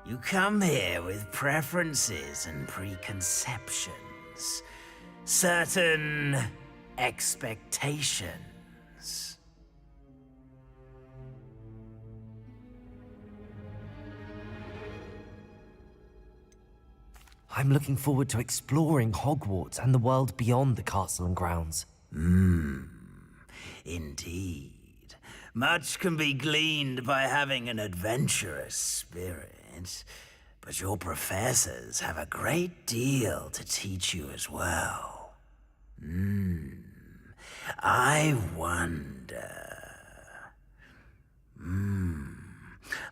You come here with preferences and preconceptions. Certain expectations. I'm looking forward to exploring Hogwarts and the world beyond the castle and grounds. Indeed. Much can be gleaned by having an adventurous spirit, but your professors have a great deal to teach you as well. I wonder...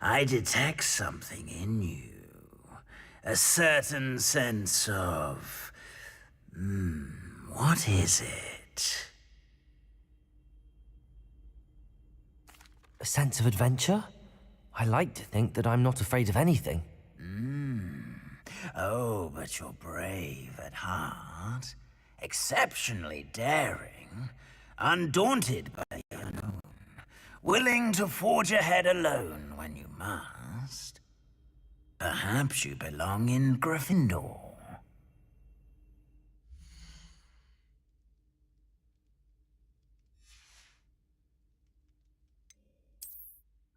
I detect something in you. A certain sense of... what is it? A sense of adventure? I like to think that I'm not afraid of anything. Oh, but you're brave at heart. Exceptionally daring. Undaunted by the unknown. Willing to forge ahead alone when you must. Perhaps you belong in Gryffindor.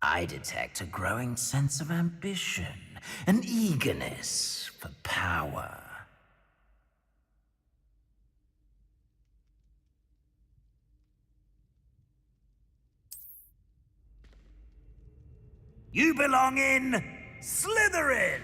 I detect a growing sense of ambition, an eagerness for power. You belong in Slytherin!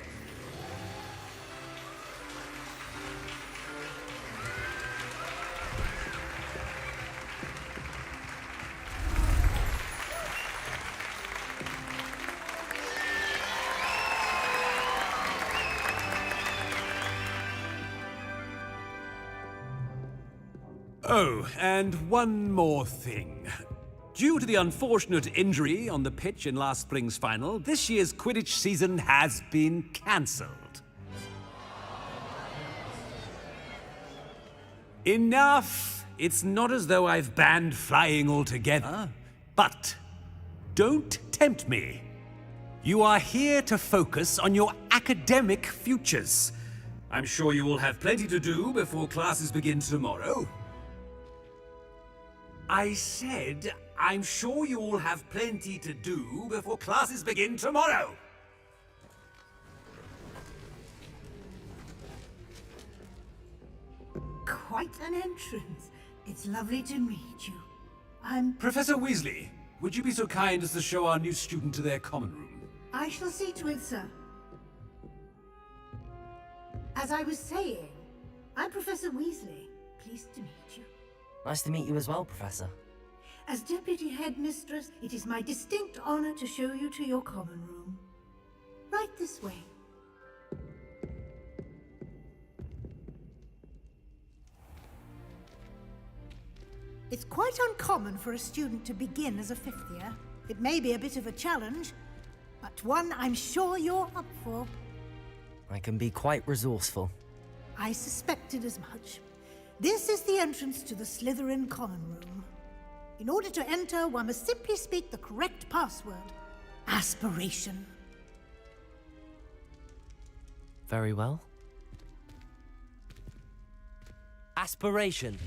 Oh, and one more thing. Due to the unfortunate injury on the pitch in last spring's final, this year's Quidditch season has been cancelled. Enough! It's not as though I've banned flying altogether. But don't tempt me. You are here to focus on your academic futures. I'm sure you will have plenty to do before classes begin tomorrow. I said, I'm sure you all have plenty to do before classes begin tomorrow. Quite an entrance. It's lovely to meet you. I'm... Professor Weasley, would you be so kind as to show our new student to their common room? I shall see to it, sir. As I was saying, I'm Professor Weasley. Pleased to meet you. Nice to meet you as well, Professor. As Deputy Headmistress, it is my distinct honor to show you to your common room. Right this way. It's quite uncommon for a student to begin as a fifth year. It may be a bit of a challenge, but one I'm sure you're up for. I can be quite resourceful. I suspected as much. This is the entrance to the Slytherin common room. In order to enter, one must simply speak the correct password. Aspiration. Very well. Aspiration.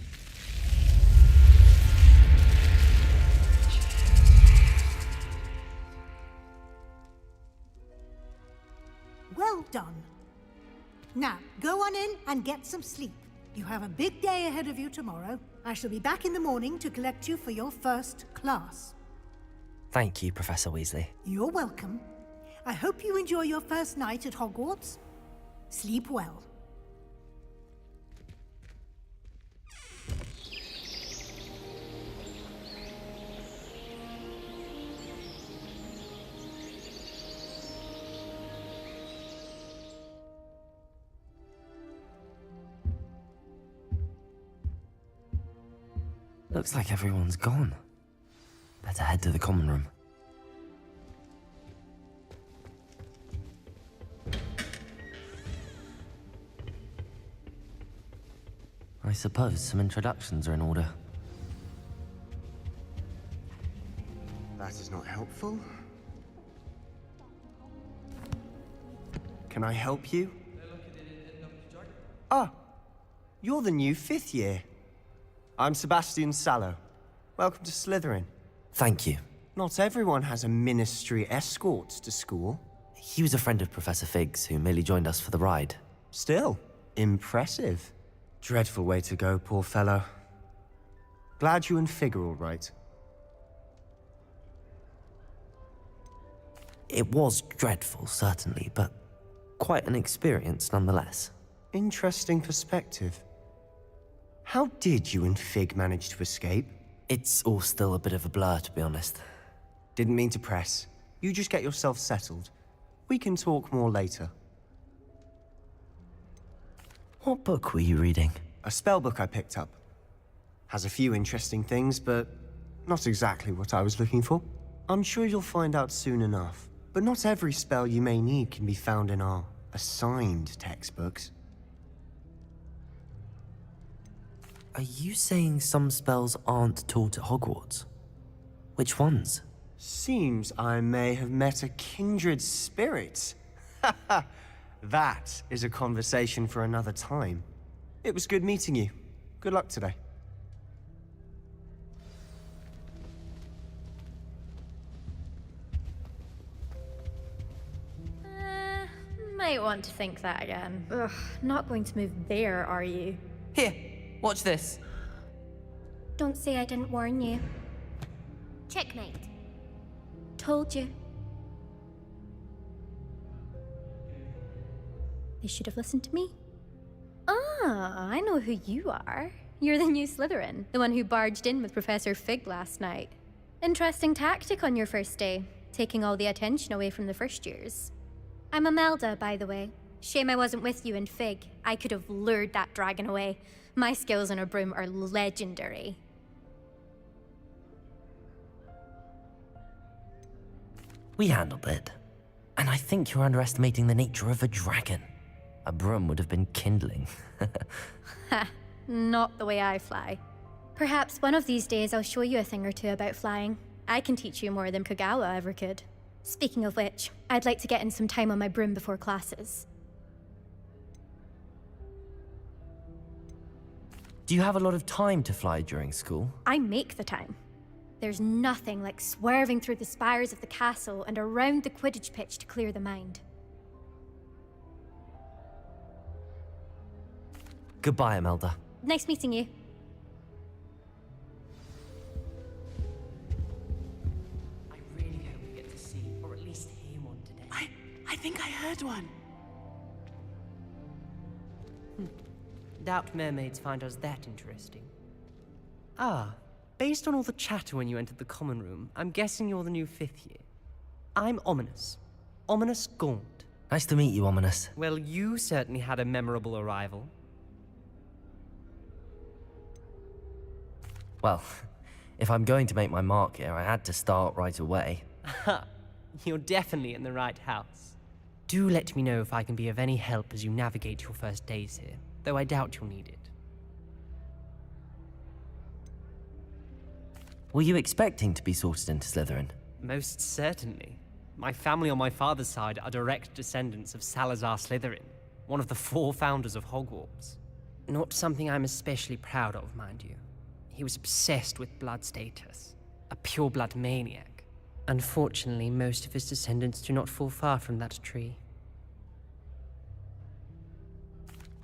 Well done. Now, go on in and get some sleep. You have a big day ahead of you tomorrow. I shall be back in the morning to collect you for your first class. Thank you, Professor Weasley. You're welcome. I hope you enjoy your first night at Hogwarts. Sleep well. Looks like everyone's gone. Better head to the common room. I suppose some introductions are in order. That is not helpful. Can I help you? Ah, you're the new 5th year. I'm Sebastian Sallow. Welcome to Slytherin. Thank you. Not everyone has a ministry escort to school. He was a friend of Professor Fig's who merely joined us for the ride. Still, impressive. Dreadful way to go, poor fellow. Glad you and Fig are all right. It was dreadful, certainly, but quite an experience nonetheless. Interesting perspective. How did you and Fig manage to escape? It's all still a bit of a blur, to be honest. Didn't mean to press. You just get yourself settled. We can talk more later. What book were you reading? A spell book I picked up. Has a few interesting things, but not exactly what I was looking for. I'm sure you'll find out soon enough. But not every spell you may need can be found in our assigned textbooks. Are you saying some spells aren't taught at Hogwarts? Which ones? Seems I may have met a kindred spirit. That is a conversation for another time. It was good meeting you. Good luck today. Might want to think that again. Ugh, not going to move there, are you? Here, watch this. Don't say I didn't warn you. Checkmate. Told you. They should have listened to me. Ah, I know who you are. You're the new Slytherin, the one who barged in with Professor Fig last night. Interesting tactic on your first day, taking all the attention away from the first years. I'm Imelda, by the way. Shame I wasn't with you in Fig. I could have lured that dragon away. My skills on a broom are legendary. We handled it. And I think you're underestimating the nature of a dragon. A broom would have been kindling. Ha, not the way I fly. Perhaps one of these days I'll show you a thing or two about flying. I can teach you more than Kogawa ever could. Speaking of which, I'd like to get in some time on my broom before classes. Do you have a lot of time to fly during school? I make the time. There's nothing like swerving through the spires of the castle and around the Quidditch pitch to clear the mind. Goodbye, Imelda. Nice meeting you. I really hope we get to see, or at least hear one today. I think I heard one. Doubt mermaids find us that interesting. Ah, based on all the chatter when you entered the common room, I'm guessing you're the new 5th year. I'm Ominous. Ominous Gaunt. Nice to meet you, Ominous. Well, you certainly had a memorable arrival. Well, if I'm going to make my mark here, I had to start right away. Ha! You're definitely in the right house. Do let me know if I can be of any help as you navigate your first days here, though I doubt you'll need it. Were you expecting to be sorted into Slytherin? Most certainly. My family on my father's side are direct descendants of Salazar Slytherin, one of the 4 founders of Hogwarts. Not something I'm especially proud of, mind you. He was obsessed with blood status, a pure-blood maniac. Unfortunately, most of his descendants do not fall far from that tree.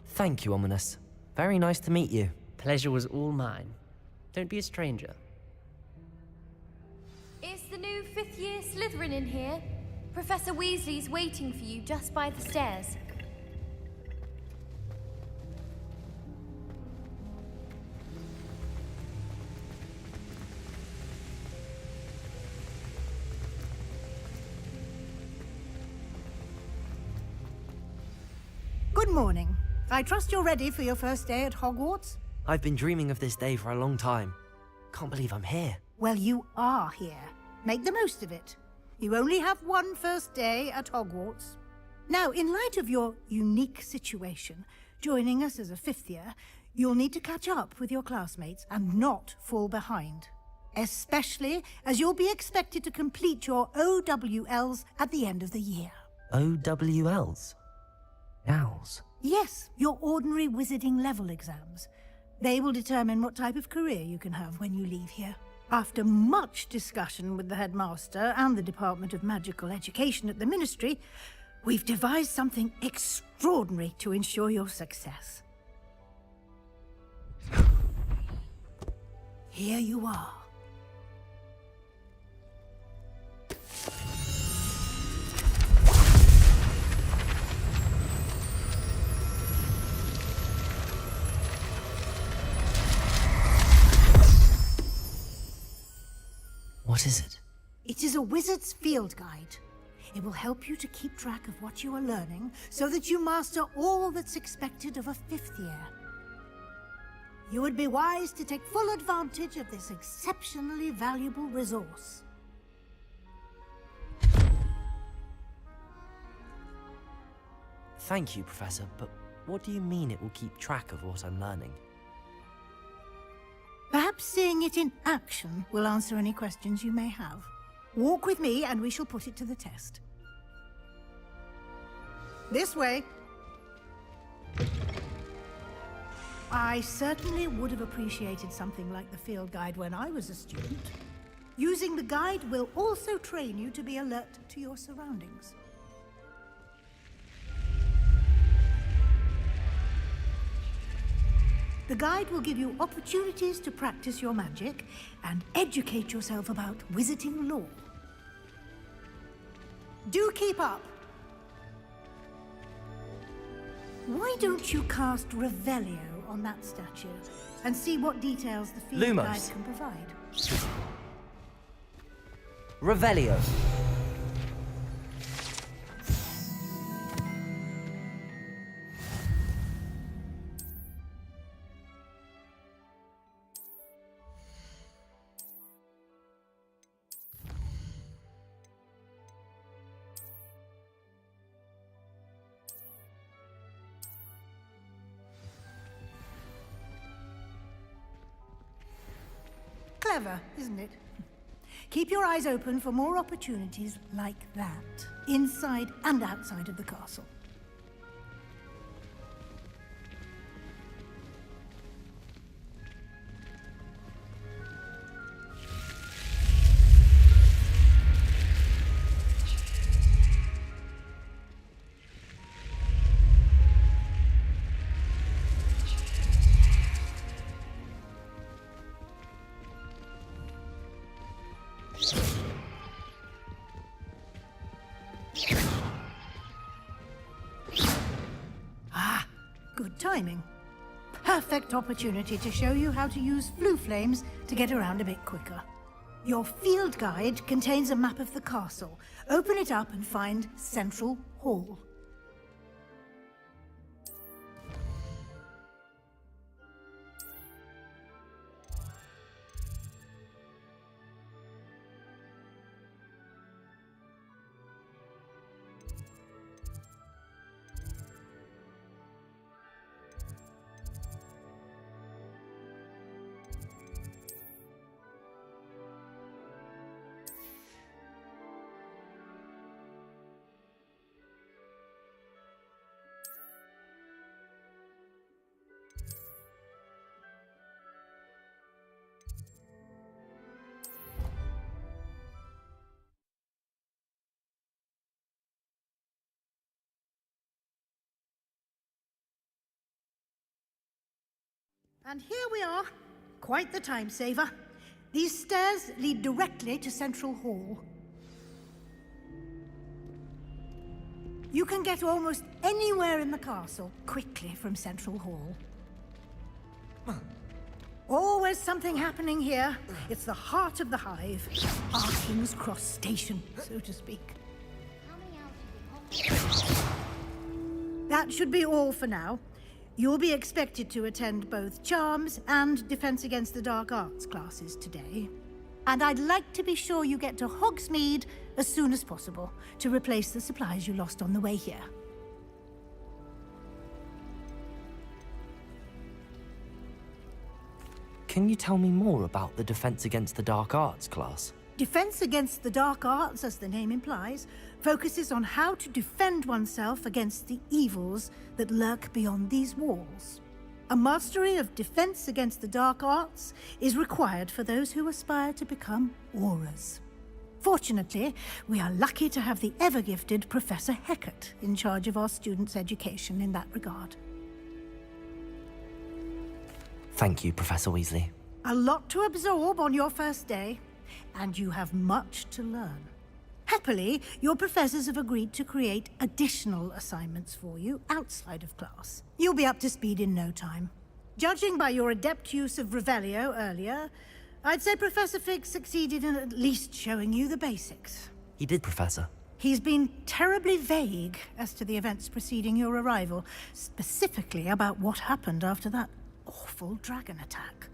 Thank you, Ominous. Very nice to meet you. Pleasure was all mine. Don't be a stranger. Is the new 5th year Slytherin in here? Professor Weasley's waiting for you just by the stairs. Good morning. I trust you're ready for your first day at Hogwarts? I've been dreaming of this day for a long time. Can't believe I'm here. Well, you are here. Make the most of it. You only have one first day at Hogwarts. Now, in light of your unique situation, joining us as a 5th year, you'll need to catch up with your classmates and not fall behind. Especially as you'll be expected to complete your OWLs at the end of the year. OWLs? Owls? Yes, your ordinary wizarding level exams. They will determine what type of career you can have when you leave here. After much discussion with the headmaster and the Department of Magical Education at the Ministry, we've devised something extraordinary to ensure your success. Here you are. What is it? It is a wizard's field guide. It will help you to keep track of what you are learning so that you master all that's expected of a 5th year. You would be wise to take full advantage of this exceptionally valuable resource. Thank you, Professor, but what do you mean it will keep track of what I'm learning? Perhaps seeing it in action will answer any questions you may have. Walk with me and we shall put it to the test. This way. I certainly would have appreciated something like the field guide when I was a student. Using the guide will also train you to be alert to your surroundings. The guide will give you opportunities to practice your magic and educate yourself about wizarding lore. Do keep up! Why don't you cast Revelio on that statue and see what details the field Lumos. guide can provide? Revelio. Clever, isn't it? Keep your eyes open for more opportunities like that, inside and outside of the castle. Good timing. Perfect opportunity to show you how to use flue flames to get around a bit quicker. Your field guide contains a map of the castle. Open it up and find Central Hall. And here we are. Quite the time saver. These stairs lead directly to Central Hall. You can get almost anywhere in the castle quickly from Central Hall. Always something happening here. It's the heart of the hive. Our King's Cross station, so to speak. That should be all for now. You'll be expected to attend both Charms and Defense Against the Dark Arts classes today. And I'd like to be sure you get to Hogsmeade as soon as possible to replace the supplies you lost on the way here. Can you tell me more about the Defense Against the Dark Arts class? Defense Against the Dark Arts, as the name implies, focuses on how to defend oneself against the evils that lurk beyond these walls. A mastery of Defense Against the Dark Arts is required for those who aspire to become Aurors. Fortunately, we are lucky to have the ever-gifted Professor Hecat in charge of our students' education in that regard. Thank you, Professor Weasley. A lot to absorb on your first day, and you have much to learn. Happily, your professors have agreed to create additional assignments for you outside of class. You'll be up to speed in no time. Judging by your adept use of Revelio earlier, I'd say Professor Fig succeeded in at least showing you the basics. He did, Professor. He's been terribly vague as to the events preceding your arrival, specifically about what happened after that awful dragon attack.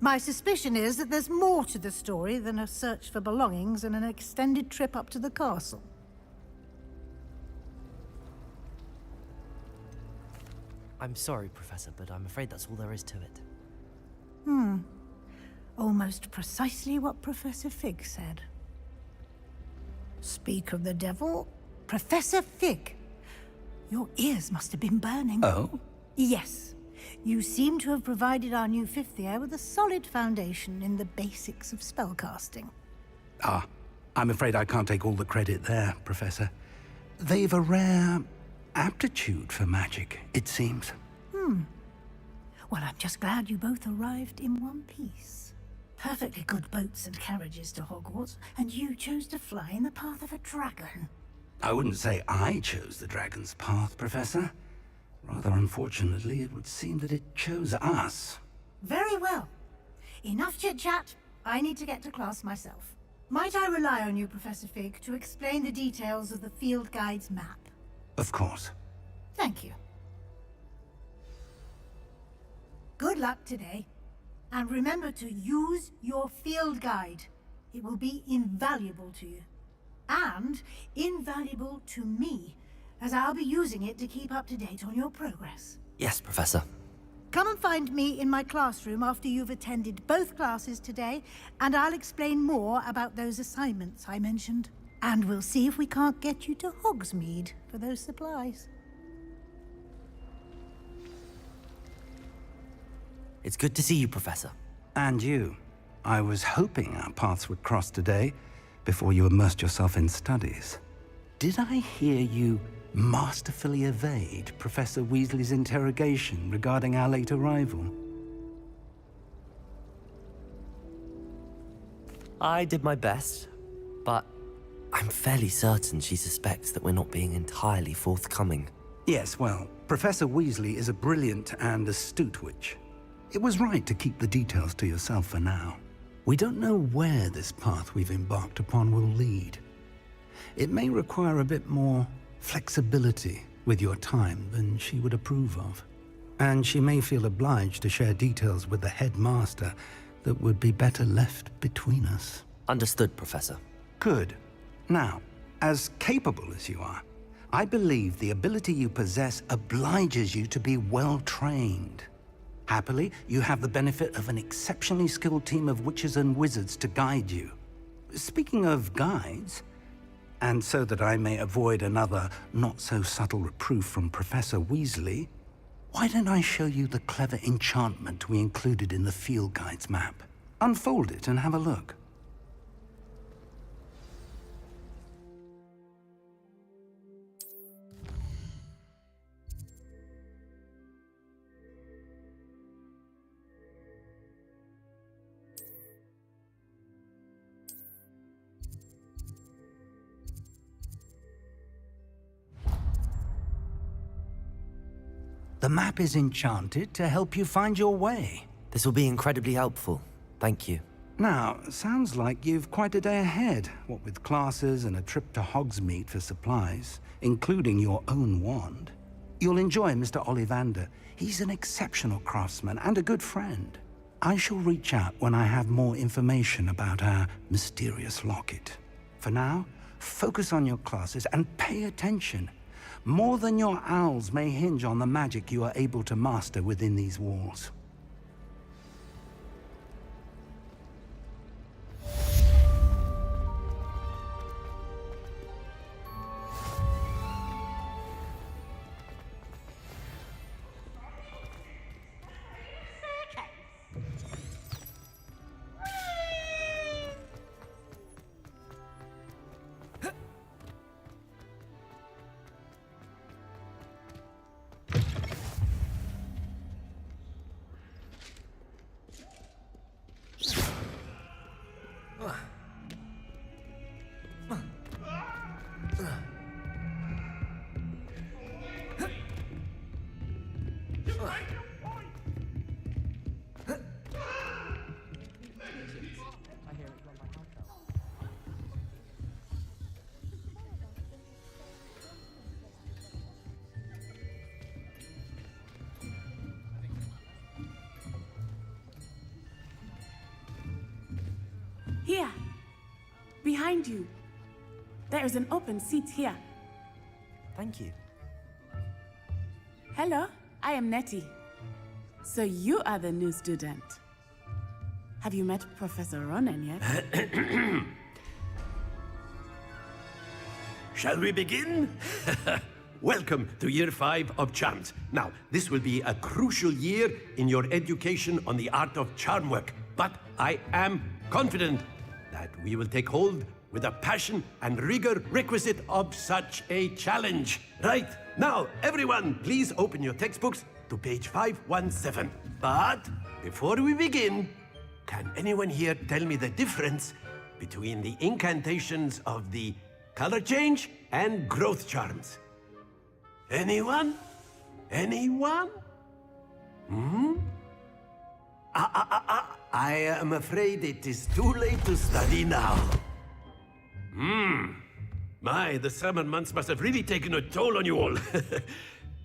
My suspicion is that there's more to the story than a search for belongings and an extended trip up to the castle. I'm sorry, Professor, but I'm afraid that's all there is to it. Almost precisely what Professor Fig said. Speak of the devil, Professor Fig. Your ears must have been burning. Oh? Yes. You seem to have provided our new fifth year with a solid foundation in the basics of spellcasting. Ah, I'm afraid I can't take all the credit there, Professor. They've a rare aptitude for magic, it seems. Well, I'm just glad you both arrived in one piece. Perfectly good boats and carriages to Hogwarts, and you chose to fly in the path of a dragon. I wouldn't say I chose the dragon's path, Professor. Rather unfortunately, it would seem that it chose us. Very well. Enough chit-chat. I need to get to class myself. Might I rely on you, Professor Fig, to explain the details of the field guide's map? Of course. Thank you. Good luck today. And remember to use your field guide. It will be invaluable to you. And invaluable to me, as I'll be using it to keep up to date on your progress. Yes, Professor. Come and find me in my classroom after you've attended both classes today, and I'll explain more about those assignments I mentioned. And we'll see if we can't get you to Hogsmeade for those supplies. It's good to see you, Professor. And you. I was hoping our paths would cross today, before you immersed yourself in studies. Did I hear you masterfully evade Professor Weasley's interrogation regarding our late arrival? I did my best, but I'm fairly certain she suspects that we're not being entirely forthcoming. Yes, well, Professor Weasley is a brilliant and astute witch. It was right to keep the details to yourself for now. We don't know where this path we've embarked upon will lead. It may require a bit more flexibility with your time than she would approve of. And she may feel obliged to share details with the headmaster that would be better left between us. Understood, Professor. Good. Now, as capable as you are, I believe the ability you possess obliges you to be well trained. Happily, you have the benefit of an exceptionally skilled team of witches and wizards to guide you. Speaking of guides, and so that I may avoid another not-so-subtle reproof from Professor Weasley, why don't I show you the clever enchantment we included in the field guide's map? Unfold it and have a look. The map is enchanted to help you find your way. This will be incredibly helpful. Thank you. Now, sounds like you've quite a day ahead, what with classes and a trip to Hogsmeade for supplies, including your own wand. You'll enjoy Mr. Ollivander. He's an exceptional craftsman and a good friend. I shall reach out when I have more information about our mysterious locket. For now, focus on your classes and pay attention. More than your owls may hinge on the magic you are able to master within these walls. Here, behind you. There is an open seat here. Thank you. Hello, I am Nettie. So you are the new student. Have you met Professor Ronan yet? Shall we begin? Welcome to Year 5 of Charms. Now, this will be a crucial year in your education on the art of charm work, but I am confident that we will take hold with the passion and rigor requisite of such a challenge. Right, now, everyone, please open your textbooks to page 517. But before we begin, can anyone here tell me the difference between the incantations of the color change and growth charms? Anyone? Anyone? I am afraid it is too late to study now. My, the summer months must have really taken a toll on you all.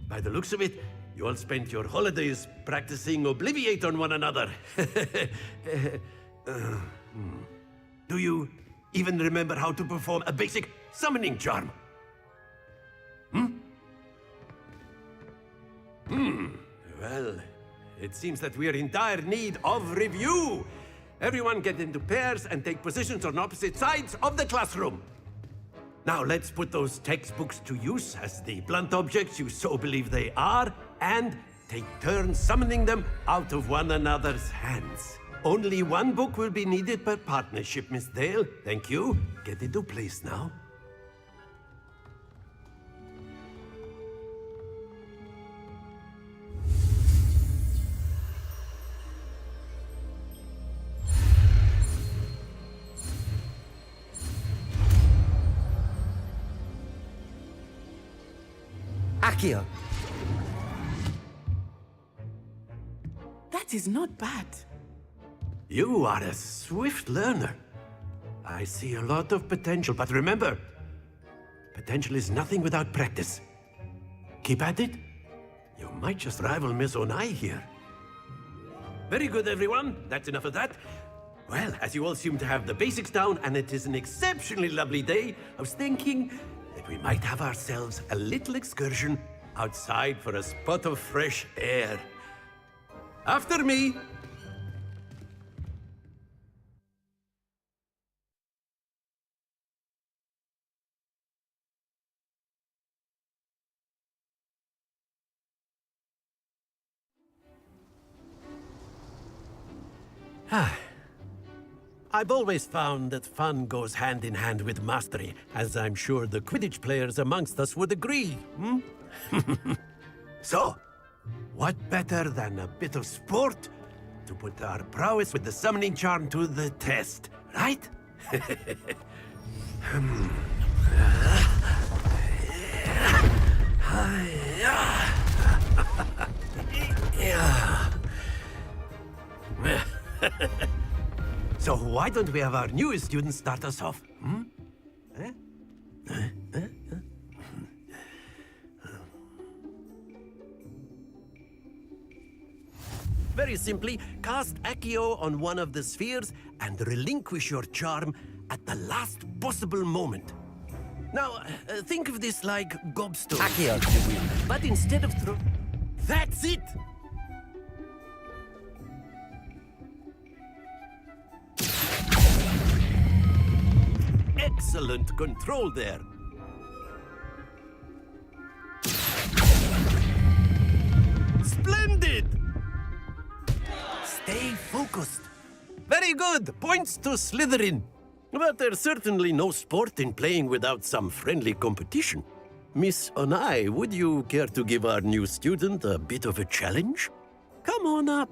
By the looks of it, you all spent your holidays practicing Obliviate on one another. Do you even remember how to perform a basic summoning charm? Well, it seems that we are in dire need of review. Everyone get into pairs and take positions on opposite sides of the classroom. Now let's put those textbooks to use as the blunt objects you so believe they are, and take turns summoning them out of one another's hands. Only one book will be needed per partnership, Miss Dale. Thank you. Get into place now. Accio! That is not bad. You are a swift learner. I see a lot of potential, but remember, potential is nothing without practice. Keep at it. You might just rival Miss Onai here. Very good, everyone. That's enough of that. Well, as you all seem to have the basics down, and it is an exceptionally lovely day, I was thinking that we might have ourselves a little excursion outside for a spot of fresh air. After me. I've always found that fun goes hand in hand with mastery, as I'm sure the Quidditch players amongst us would agree. So, what better than a bit of sport to put our prowess with the summoning charm to the test, right? So why don't we have our newest student start us off? Very simply, cast Accio on one of the spheres and relinquish your charm at the last possible moment. Now, think of this like gobstone. Accio! But instead of throw... That's it! Excellent control there. Splendid! Stay focused. Very good. Points to Slytherin. But there's certainly no sport in playing without some friendly competition. Miss Onai, would you care to give our new student a bit of a challenge? Come on up.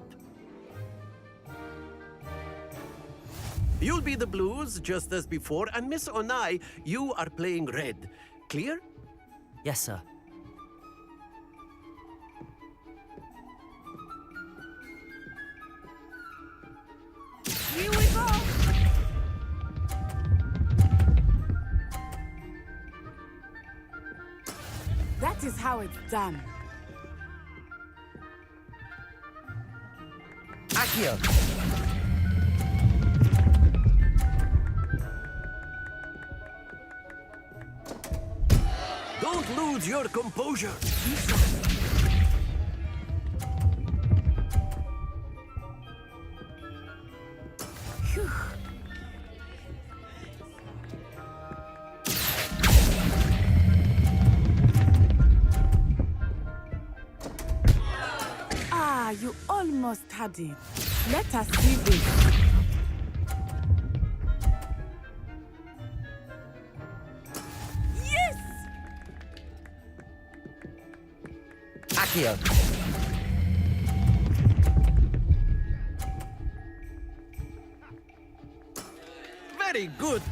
You'll be the blues, just as before, and Miss Onai, you are playing red. clear? Yes, sir. Here we go! That is how it's done. Accio! Don't lose your composure. Phew. Ah, you almost had it. Let us see this. Yes! Accio! Very good.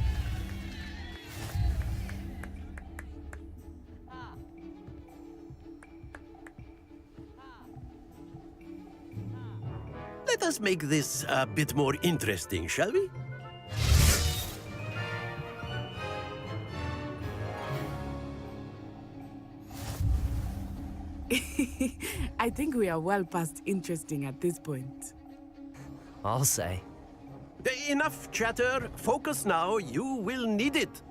Let us make this a bit more interesting, shall we? I think we are well past interesting at this point. I'll say. Enough chatter. Focus now. You will need it.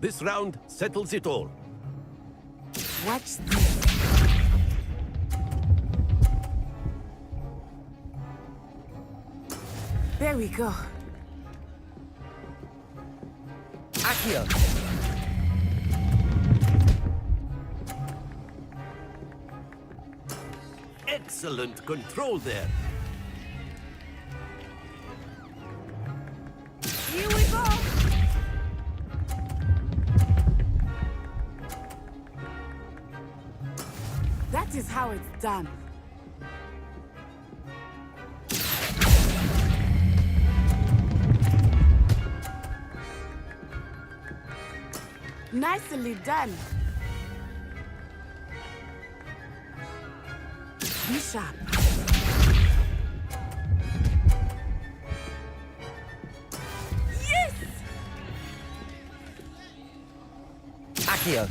This round settles it all. Watch this. There we go. Accio! Excellent control there. Here we go! That is how it's done. Nicely done. Be sharp. Yes! Accio!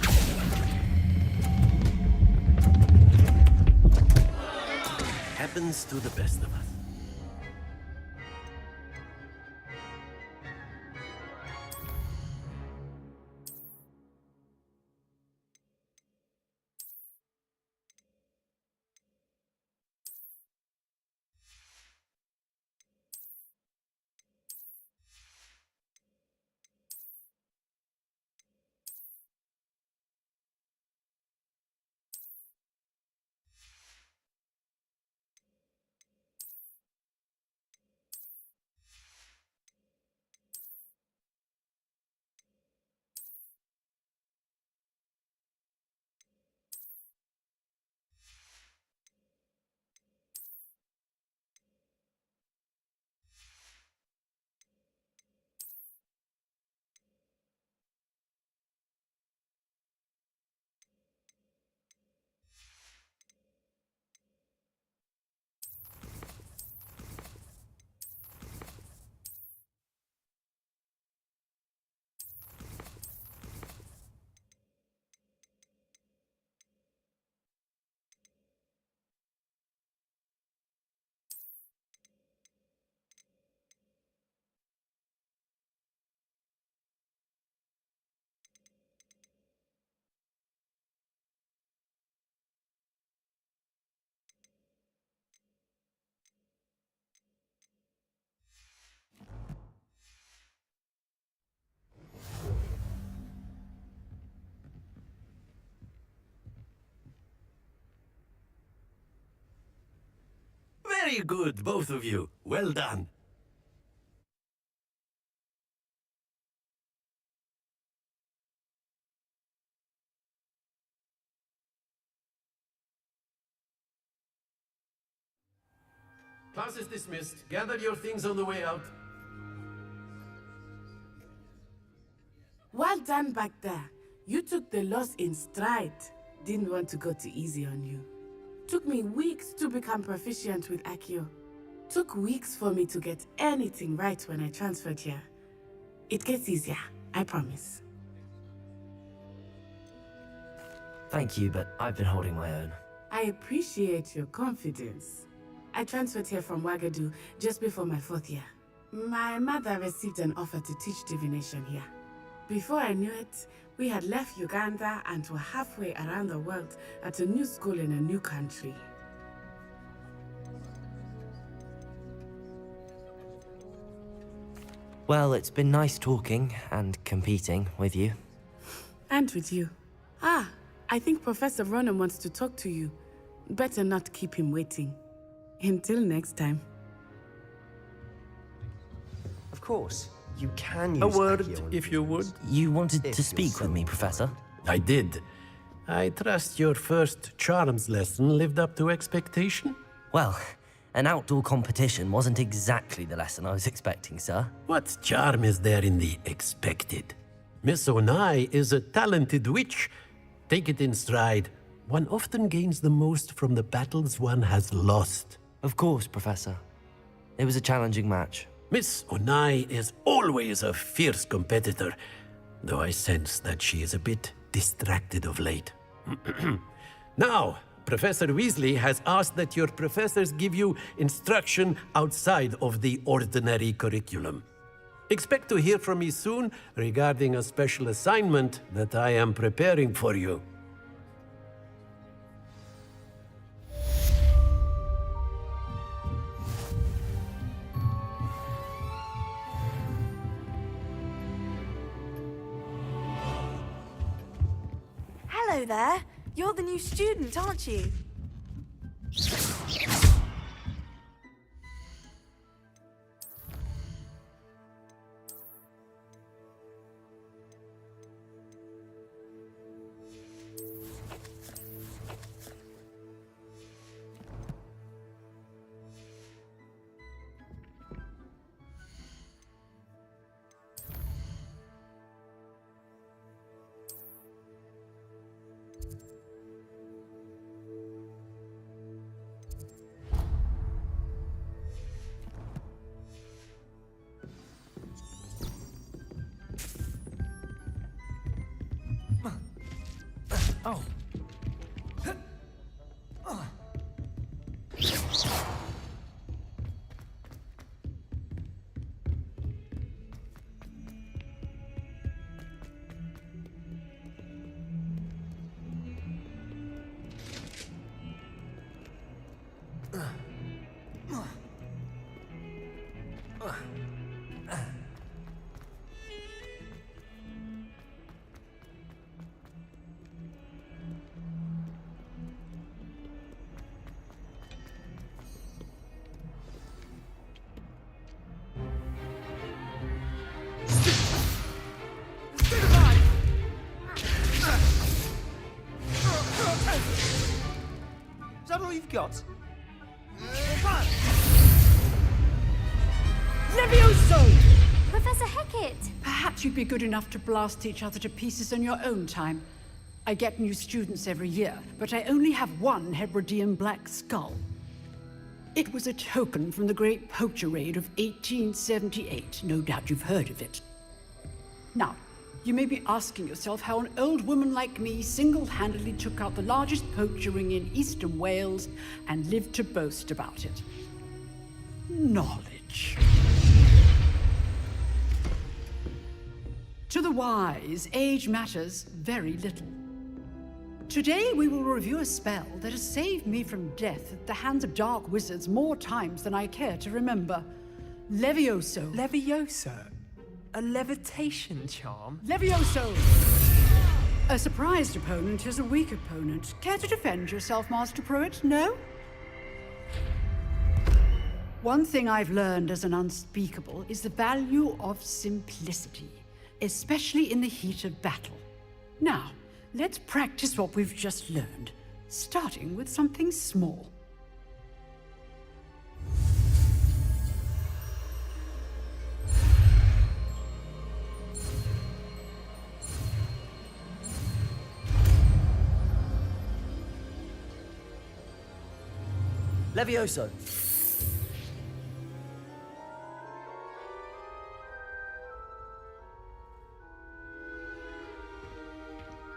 Happens to the best of us. Very good, both of you. Well done. Class is dismissed. Gather your things on the way out. Well done back there. You took the loss in stride. Didn't want to go too easy on you. Took me weeks to become proficient with Accio. Took weeks for me to get anything right when I transferred here. It gets easier, I promise. Thank you, but I've been holding my own. I appreciate your confidence. I transferred here from Wagadu just before my 4th year. My mother received an offer to teach divination here. Before I knew it, we had left Uganda and were halfway around the world at a new school in a new country. Well, it's been nice talking and competing with you. And with you. I think Professor Ronan wants to talk to you. Better not keep him waiting. Until next time. Of course, you can use A word, Accio on if you would. You wanted If to you're speak with me, Professor? I did. I trust your first charms lesson lived up to expectation? Well, an outdoor competition wasn't exactly the lesson I was expecting, sir. What charm is there in the expected? Miss Onai is a talented witch. Take it in stride. One often gains the most from the battles one has lost. Of course, Professor. It was a challenging match. Miss Onai is always a fierce competitor, though I sense that she is a bit distracted of late. Now, Professor Weasley has asked that your professors give you instruction outside of the ordinary curriculum. Expect to hear from me soon regarding a special assignment that I am preparing for you. Hello there. You're the new student, aren't you? Oh. Is that all you've got? Levioso! Professor Hecat! Perhaps you'd be good enough to blast each other to pieces in your own time. I get new students every year, but I only have one Hebridean black skull. It was a token from the Great Poacher Raid of 1878. No doubt you've heard of it. Now, you may be asking yourself how an old woman like me single-handedly took out the largest poacher ring in eastern Wales and lived to boast about it. Knowledge. To the wise, age matters very little. Today we will review a spell that has saved me from death at the hands of dark wizards more times than I care to remember. Levioso. Levioso? A levitation charm? Levioso! A surprised opponent is a weak opponent. Care to defend yourself, Master Pruitt? No? One thing I've learned as an unspeakable is the value of simplicity, especially in the heat of battle. Now, let's practice what we've just learned, starting with something small. Levioso!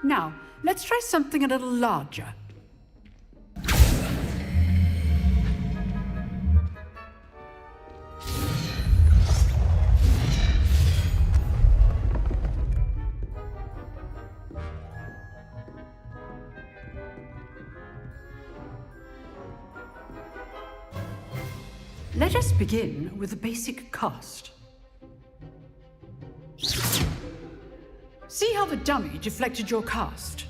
Now, let's try something a little larger. Let us begin with the basic cast. See how the dummy deflected your cast?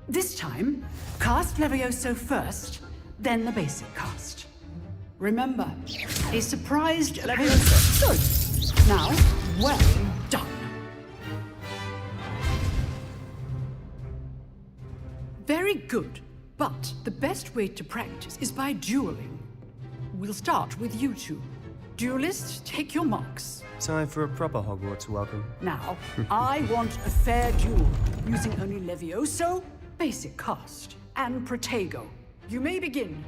This time, cast Levioso first, then the basic cast. Remember, a surprised Levioso. Good. Now, well done. Very good, but the best way to practice is by dueling. We'll start with you two. Duelists, take your marks. Time for a proper Hogwarts welcome. Now, I want a fair duel, using only Levioso, basic cast, and Protego. You may begin.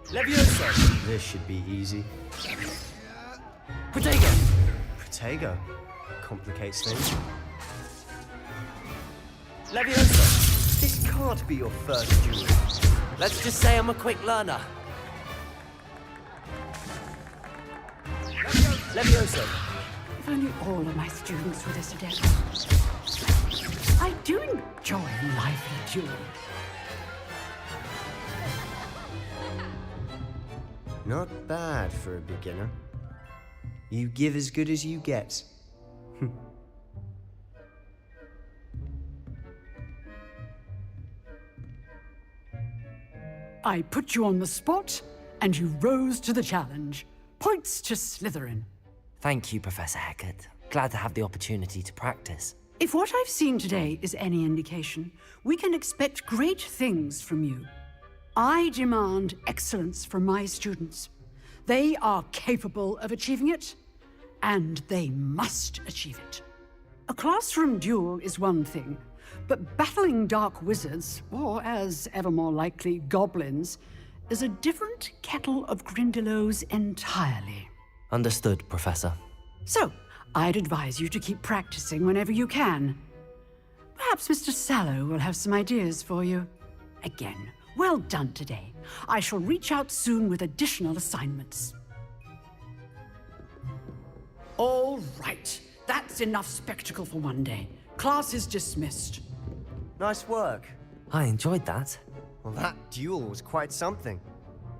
Levioso! This should be easy. Protego! Protego. Complicates things. Levioso! This can't be your first duel. Let's just say I'm a quick learner. Levioso! If only all of my students were this adept. I do enjoy lively dueling. Not bad for a beginner. You give as good as you get. I put you on the spot, and you rose to the challenge. Points to Slytherin. Thank you, Professor Hecat. Glad to have the opportunity to practice. If what I've seen today is any indication, we can expect great things from you. I demand excellence from my students. They are capable of achieving it, and they must achieve it. A classroom duel is one thing, but battling dark wizards, or as ever more likely, goblins, is a different kettle of Grindylows entirely. Understood, Professor. So, I'd advise you to keep practicing whenever you can. Perhaps Mr. Sallow will have some ideas for you. Again, well done today. I shall reach out soon with additional assignments. All right, that's enough spectacle for one day. Class is dismissed. Nice work. I enjoyed that. Well, that duel was quite something.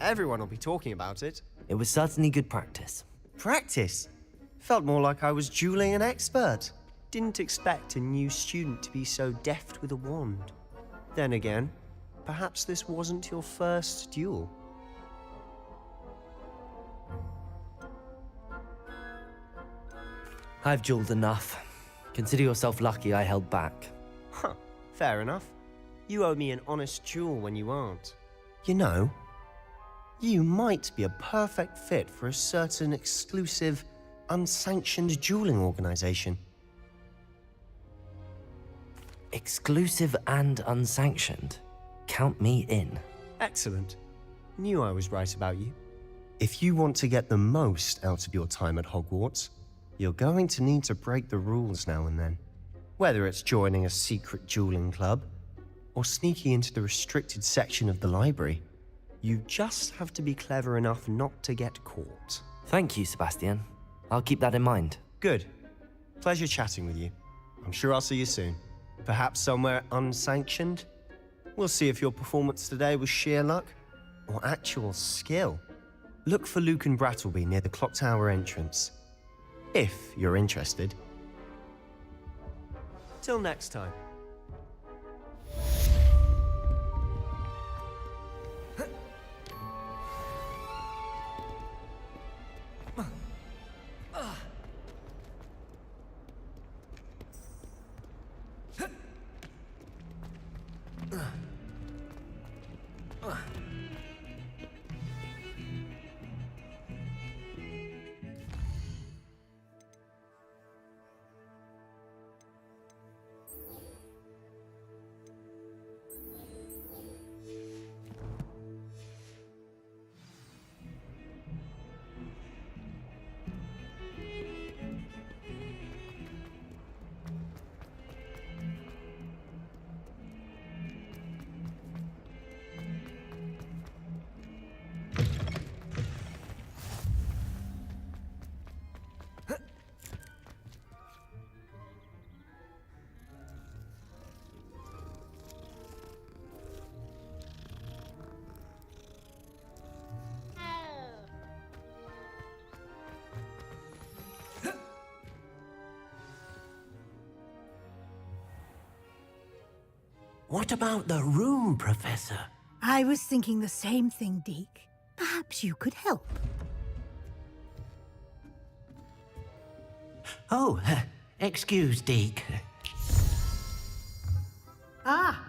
Everyone will be talking about it. It was certainly good practice. Practice? Felt more like I was dueling an expert. Didn't expect a new student to be so deft with a wand. Then again, perhaps this wasn't your first duel. I've dueled enough. Consider yourself lucky I held back. Huh, fair enough. You owe me an honest duel when you aren't. You know, you might be a perfect fit for a certain exclusive, unsanctioned dueling organization. Exclusive and unsanctioned. Count me in. Excellent. Knew I was right about you. If you want to get the most out of your time at Hogwarts, you're going to need to break the rules now and then. Whether it's joining a secret dueling club, or sneaking into the restricted section of the library, you just have to be clever enough not to get caught. Thank you, Sebastian. I'll keep that in mind. Good. Pleasure chatting with you. I'm sure I'll see you soon. Perhaps somewhere unsanctioned? We'll see if your performance today was sheer luck or actual skill. Look for Luke and Brattleby near the clock tower entrance. If you're interested. Till next time. What about the room, Professor? I was thinking the same thing, Deke. Perhaps you could help. Oh, excuse, Deke. Ah,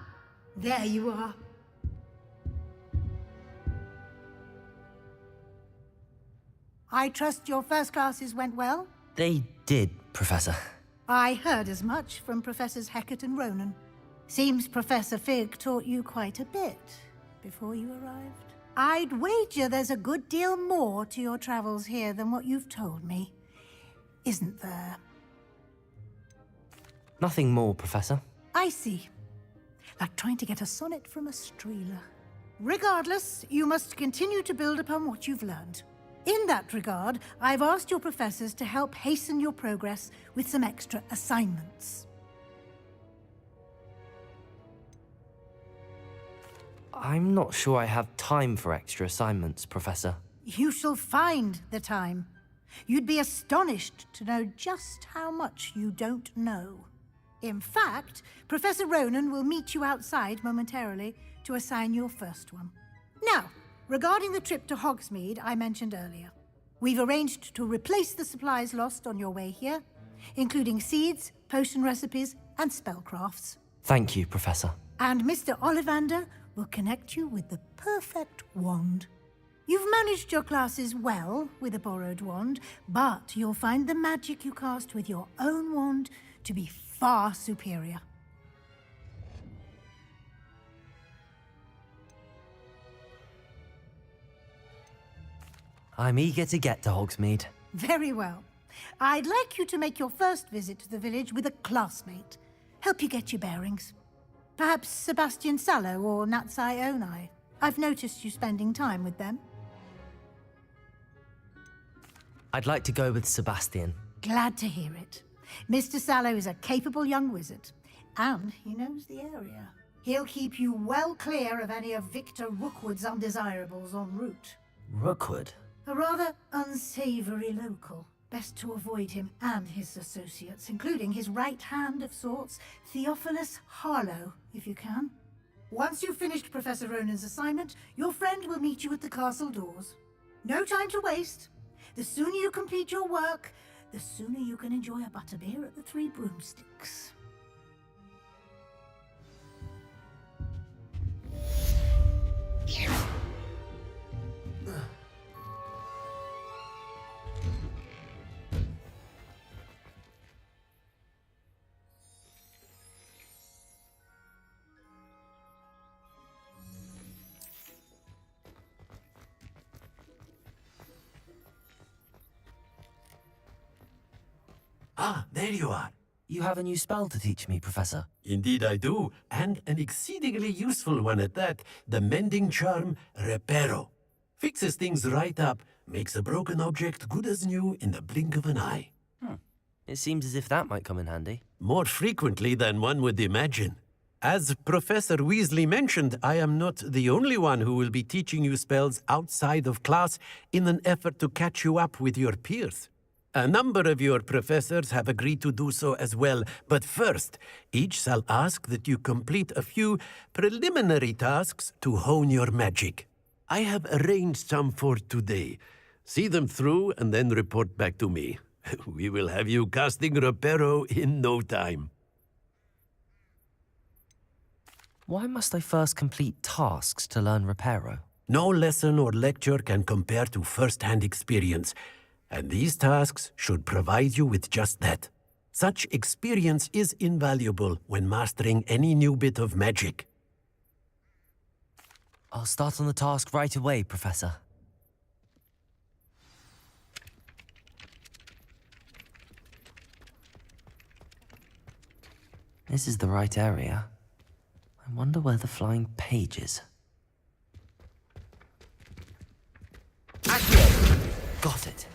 there you are. I trust your first classes went well? They did, Professor. I heard as much from Professors Hecat and Ronan. Seems Professor Fig taught you quite a bit before you arrived. I'd wager there's a good deal more to your travels here than what you've told me. Isn't there? Nothing more, Professor. I see. Like trying to get a sonnet from a streeler. Regardless, you must continue to build upon what you've learned. In that regard, I've asked your professors to help hasten your progress with some extra assignments. I'm not sure I have time for extra assignments, Professor. You shall find the time. You'd be astonished to know just how much you don't know. In fact, Professor Ronan will meet you outside momentarily to assign your first one. Now, regarding the trip to Hogsmeade I mentioned earlier, we've arranged to replace the supplies lost on your way here, including seeds, potion recipes, and spellcrafts. Thank you, Professor. And Mr. Ollivander will connect you with the perfect wand. You've managed your classes well with a borrowed wand, but you'll find the magic you cast with your own wand to be far superior. I'm eager to get to Hogsmeade. Very well. I'd like you to make your first visit to the village with a classmate. Help you get your bearings. Perhaps Sebastian Sallow or Natsai Onai. I've noticed you spending time with them. I'd like to go with Sebastian. Glad to hear it. Mr. Sallow is a capable young wizard, and he knows the area. He'll keep you well clear of any of Victor Rookwood's undesirables en route. Rookwood? A rather unsavory local. Best to avoid him and his associates, including his right hand of sorts, Theophilus Harlow, if you can. Once you've finished Professor Ronan's assignment, your friend will meet you at the castle doors. No time to waste. The sooner you complete your work, the sooner you can enjoy a butterbeer at the Three Broomsticks. Ah, there you are. You have a new spell to teach me, Professor. Indeed I do, and an exceedingly useful one at that. The mending charm, Reparo. Fixes things right up, makes a broken object good as new in the blink of an eye. It seems as if that might come in handy. More frequently than one would imagine. As Professor Weasley mentioned, I am not the only one who will be teaching you spells outside of class in an effort to catch you up with your peers. A number of your professors have agreed to do so as well, but first, each shall ask that you complete a few preliminary tasks to hone your magic. I have arranged some for today. See them through and then report back to me. We will have you casting Reparo in no time. Why must I first complete tasks to learn Reparo? No lesson or lecture can compare to first-hand experience. And these tasks should provide you with just that. Such experience is invaluable when mastering any new bit of magic. I'll start on the task right away, Professor. This is the right area. I wonder where the flying page is. Accio! Got it.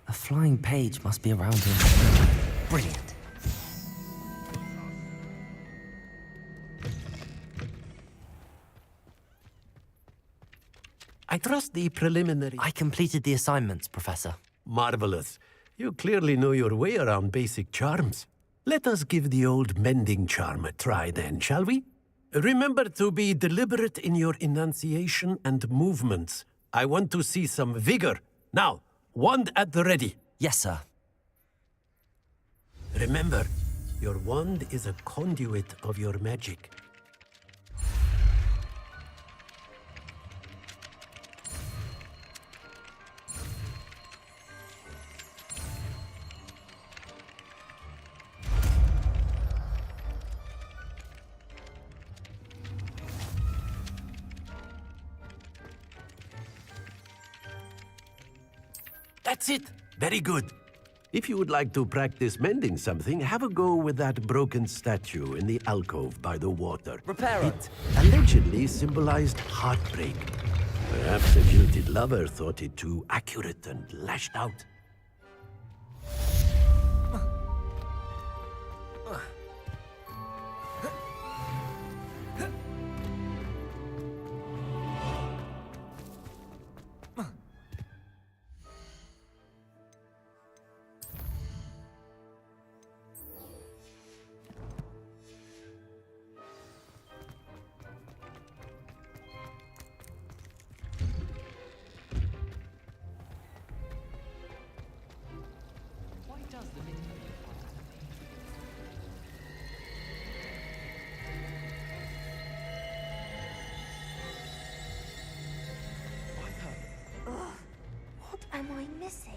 A flying page must be around here. Brilliant. I trust the preliminary... I completed the assignments, Professor. Marvelous. You clearly know your way around basic charms. Let us give the old mending charm a try then, shall we? Remember to be deliberate in your enunciation and movements. I want to see some vigor. Now, wand at the ready. Yes, sir. Remember, your wand is a conduit of your magic. That's it. Very good. If you would like to practice mending something, have a go with that broken statue in the alcove by the water. Reparo. It allegedly symbolized heartbreak. Perhaps a jilted lover thought it too accurate and lashed out. What am I missing?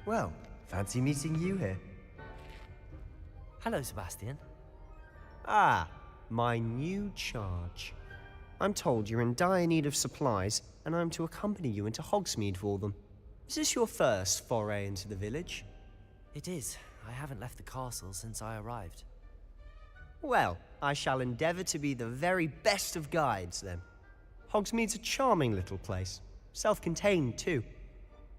Well, fancy meeting you here. Hello, Sebastian. Ah, my new charge. I'm told you're in dire need of supplies, and I'm to accompany you into Hogsmeade for them. Is this your first foray into the village? It is. I haven't left the castle since I arrived. Well, I shall endeavour to be the very best of guides, then. Hogsmeade's a charming little place. Self-contained, too.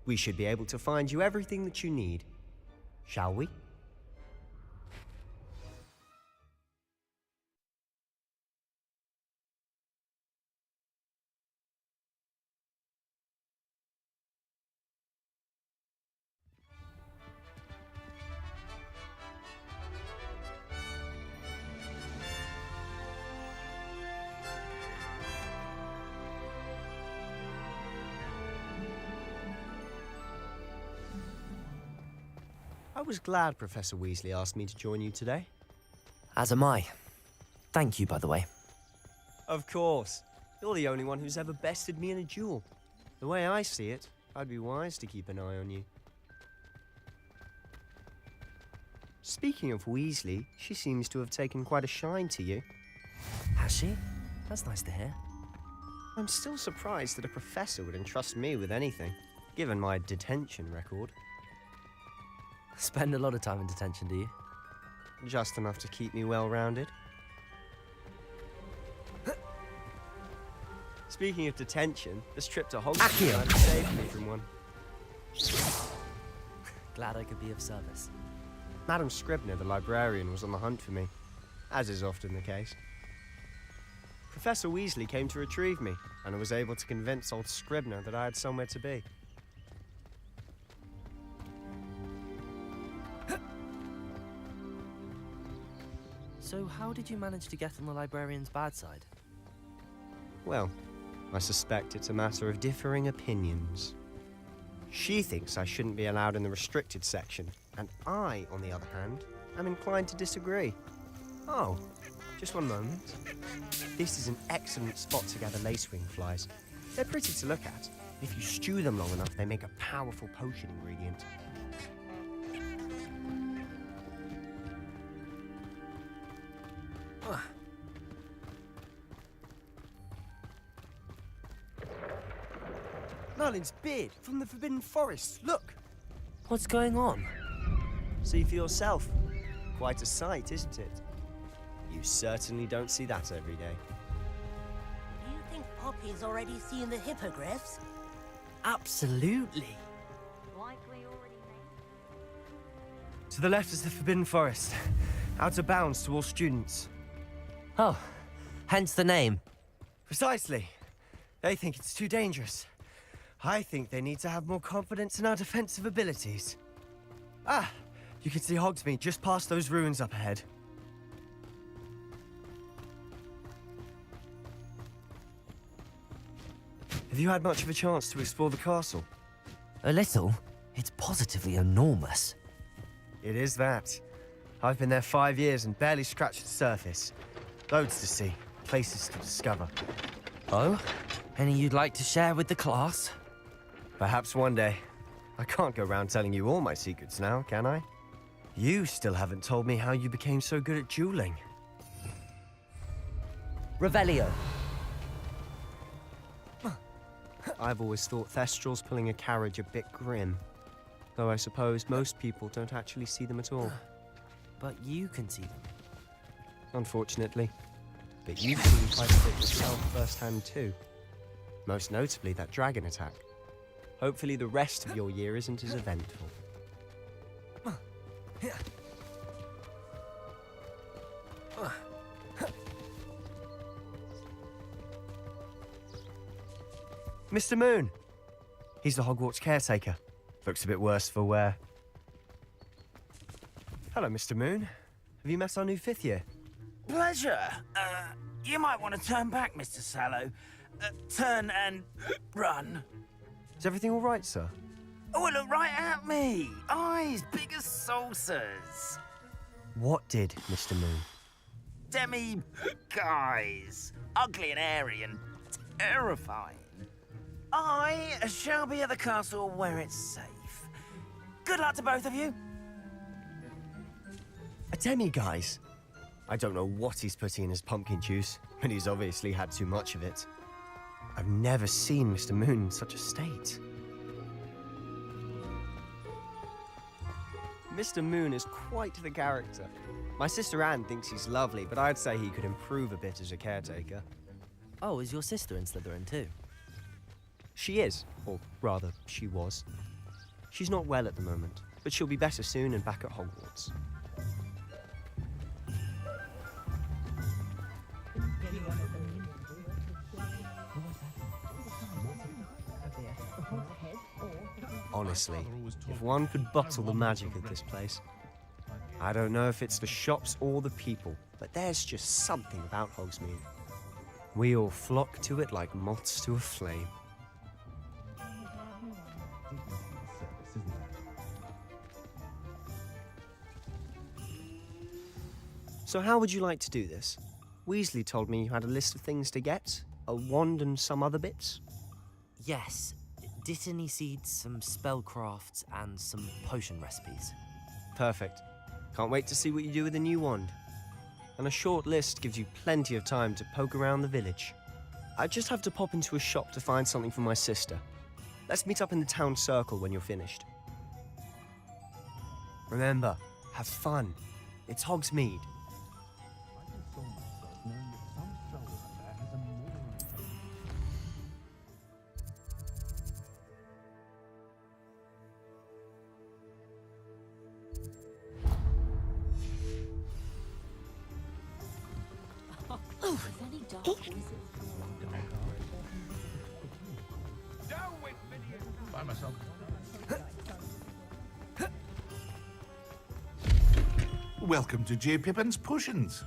We should be able to find you everything that you need. Shall we? I was glad Professor Weasley asked me to join you today. As am I. Thank you, by the way. Of course. You're the only one who's ever bested me in a duel. The way I see it, I'd be wise to keep an eye on you. Speaking of Weasley, she seems to have taken quite a shine to you. Has she? That's nice to hear. I'm still surprised that a professor would entrust me with anything, given my detention record. Spend a lot of time in detention, do you? Just enough to keep me well-rounded. Speaking of detention, this trip to Hogwarts saved me from one. Glad I could be of service. Madam Scribner, the librarian, was on the hunt for me, as is often the case. Professor Weasley came to retrieve me, and I was able to convince old Scribner that I had somewhere to be. So how did you manage to get on the librarian's bad side? Well, I suspect it's a matter of differing opinions. She thinks I shouldn't be allowed in the restricted section, and I, on the other hand, am inclined to disagree. Oh, just one moment. This is an excellent spot to gather lacewing flies. They're pretty to look at. If you stew them long enough, they make a powerful potion ingredient. Merlin's beard from the Forbidden Forest. Look! What's going on? See for yourself. Quite a sight, isn't it? You certainly don't see that every day. Do you think Poppy's already seen the hippogriffs? Absolutely. To the left is the Forbidden Forest. Out of bounds to all students. Oh, hence the name. Precisely. They think it's too dangerous. I think they need to have more confidence in our defensive abilities. Ah, you can see Hogsmeade just past those ruins up ahead. Have you had much of a chance to explore the castle? A little. It's positively enormous. It is that. I've been there 5 years and barely scratched the surface. Loads to see, places to discover. Oh? Any you'd like to share with the class? Perhaps one day. I can't go around telling you all my secrets now, can I? You still haven't told me how you became so good at dueling. Revelio. I've always thought Thestrals pulling a carriage a bit grim. Though I suppose most people don't actually see them at all. But you can see them. Unfortunately. But you've seen quite a bit yourself firsthand too. Most notably that dragon attack. Hopefully the rest of your year isn't as eventful. Mr. Moon! He's the Hogwarts caretaker. Looks a bit worse for wear. Hello, Mr. Moon. Have you met our new 5th year? Pleasure. You might want to turn back, Mr. Sallow. Turn and run. Is everything all right, sir? Oh, look right at me. Eyes big as saucers. What did, Mr. Moon? Guys. Ugly and airy and terrifying. I shall be at the castle where it's safe. Good luck to both of you. A demi-guise? I don't know what he's putting in his pumpkin juice, but he's obviously had too much of it. I've never seen Mr. Moon in such a state. Mr. Moon is quite the character. My sister Anne thinks he's lovely, but I'd say he could improve a bit as a caretaker. Oh, is your sister in Slytherin too? She is, or rather, she was. She's not well at the moment, but she'll be better soon and back at Hogwarts. Honestly, if one could bottle the magic of this place. I don't know if it's the shops or the people, but there's just something about Hogsmeade. We all flock to it like moths to a flame. So how would you like to do this? Weasley told me you had a list of things to get, a wand and some other bits. Yes. Dittany seeds, some spellcrafts, and some potion recipes. Perfect. Can't wait to see what you do with the new wand. And a short list gives you plenty of time to poke around the village. I just have to pop into a shop to find something for my sister. Let's meet up in the town circle when you're finished. Remember, have fun. It's Hogsmeade. Find myself. Welcome to J. Pippin's Potions.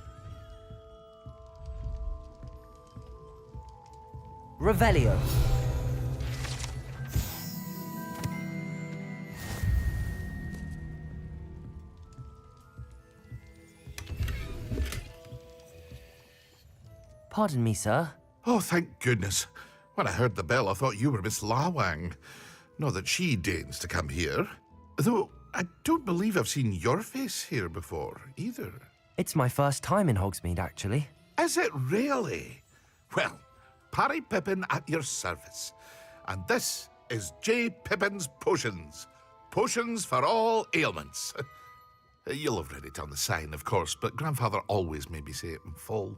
Revelio. Pardon me, sir. Oh, thank goodness. When I heard the bell, I thought you were Miss Lawang. Not that she deigns to come here. Though, I don't believe I've seen your face here before, either. It's my first time in Hogsmeade, actually. Is it really? Well, Parry Pippin at your service. And this is J. Pippin's Potions. Potions for all ailments. You'll have read it on the sign, of course, but Grandfather always made me say it in full.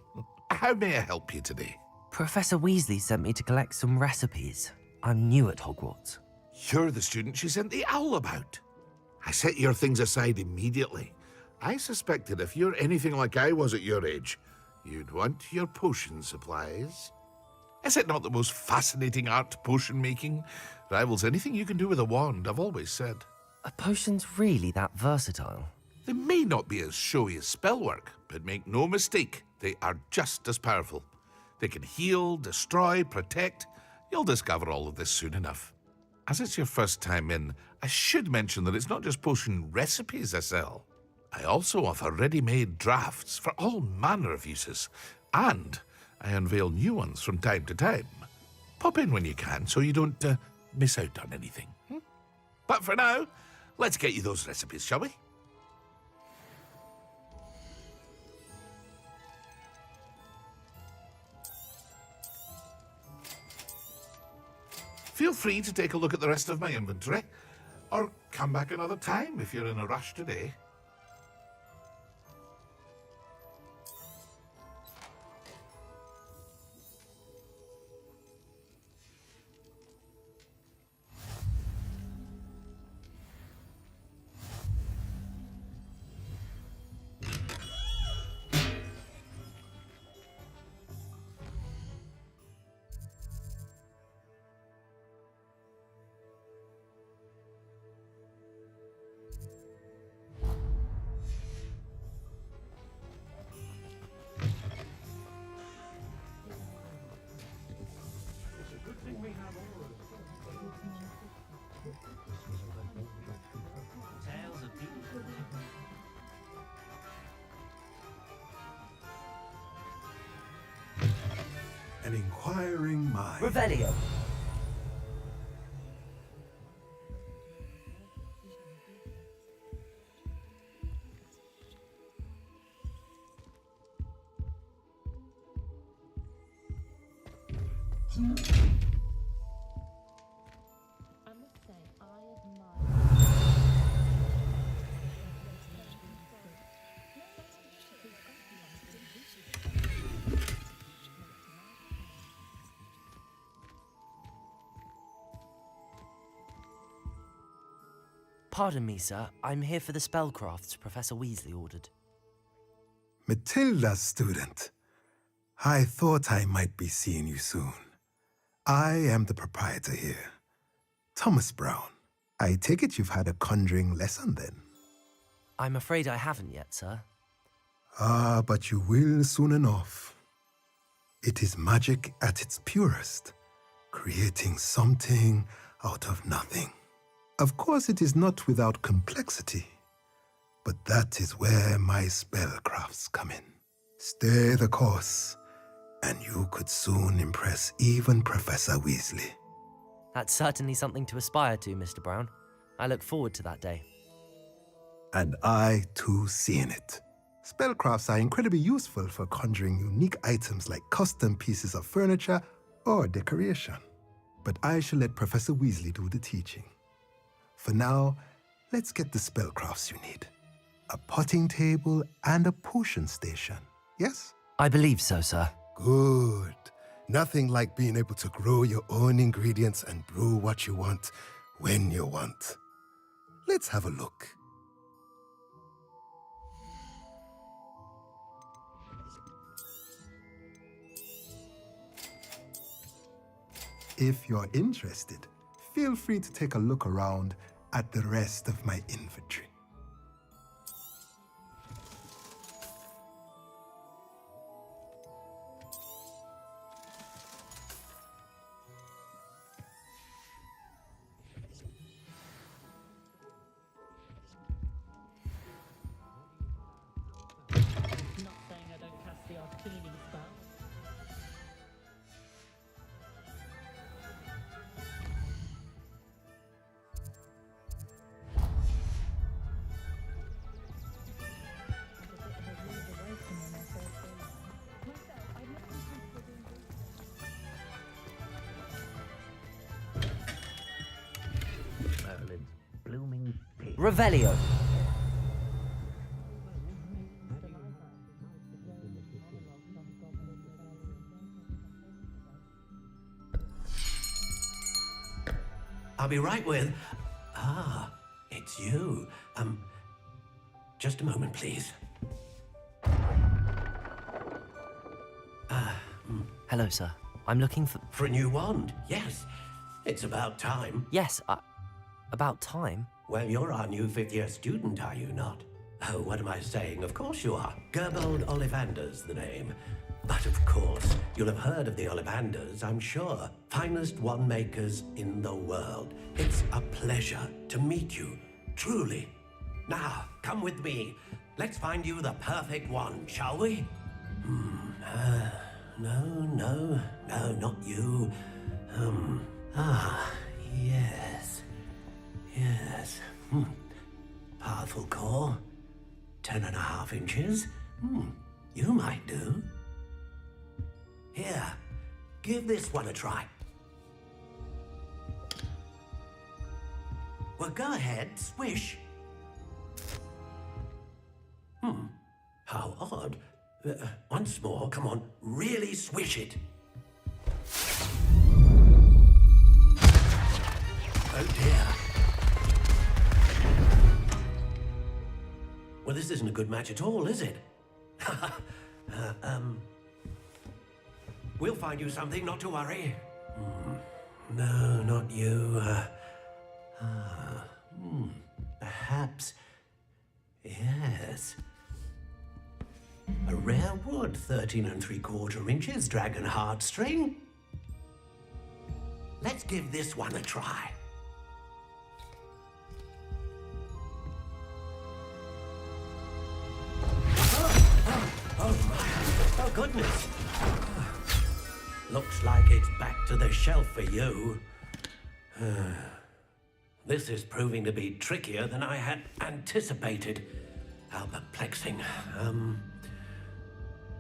How may I help you today? Professor Weasley sent me to collect some recipes. I'm new at Hogwarts. You're the student she sent the owl about. I set your things aside immediately. I suspected if you're anything like I was at your age, you'd want your potion supplies. Is it not the most fascinating art, potion making? Rivals anything you can do with a wand, I've always said. Are potions really that versatile? They may not be as showy as spellwork, but make no mistake, they are just as powerful. They can heal, destroy, protect. You'll discover all of this soon enough. As it's your first time in, I should mention that it's not just potion recipes I sell. I also offer ready-made drafts for all manner of uses, and I unveil new ones from time to time. Pop in when you can so you don't miss out on anything. But for now, let's get you those recipes, shall we? Feel free to take a look at the rest of my inventory, or come back another time if you're in a rush today. An inquiring mind. Revelio. Pardon me, sir. I'm here for the spellcrafts Professor Weasley ordered. Matilda's student. I thought I might be seeing you soon. I am the proprietor here, Thomas Brown. I take it you've had a conjuring lesson then? I'm afraid I haven't yet, sir. Ah, but you will soon enough. It is magic at its purest, creating something out of nothing. Of course, it is not without complexity, but that is where my spellcrafts come in. Stay the course, and you could soon impress even Professor Weasley. That's certainly something to aspire to, Mr. Brown. I look forward to that day. And I, too, seeing it. Spellcrafts are incredibly useful for conjuring unique items like custom pieces of furniture or decoration. But I shall let Professor Weasley do the teaching. For now, let's get the spellcrafts you need. A potting table and a potion station, yes? I believe so, sir. Good. Nothing like being able to grow your own ingredients and brew what you want when you want. Let's have a look. If you're interested, feel free to take a look around at the rest of my inventory. Revelio. I'll be right with... Ah, it's you. Just a moment, please. Hello, sir. I'm looking for... For a new wand, yes. It's about time. Yes, about time? Well, you're our new fifth-year student, are you not? Oh, what am I saying? Of course you are. Gerbold Ollivander's the name. But of course, you'll have heard of the Ollivanders, I'm sure. Finest wand makers in the world. It's a pleasure to meet you, truly. Now, come with me. Let's find you the perfect wand, shall we? No, not you. Yes. Powerful core. 10.5 inches. You might do. Here, give this one a try. Well, go ahead, swish. How odd. Once more, come on, really swish it. Oh dear. Well, this isn't a good match at all, is it? We'll find you something, not to worry. No, not you. Perhaps... Yes. A rare wood, 13 3/4 inches, dragon heartstring. Let's give this one a try. Oh, goodness. Looks like it's back to the shelf for you. This is proving to be trickier than I had anticipated. How perplexing.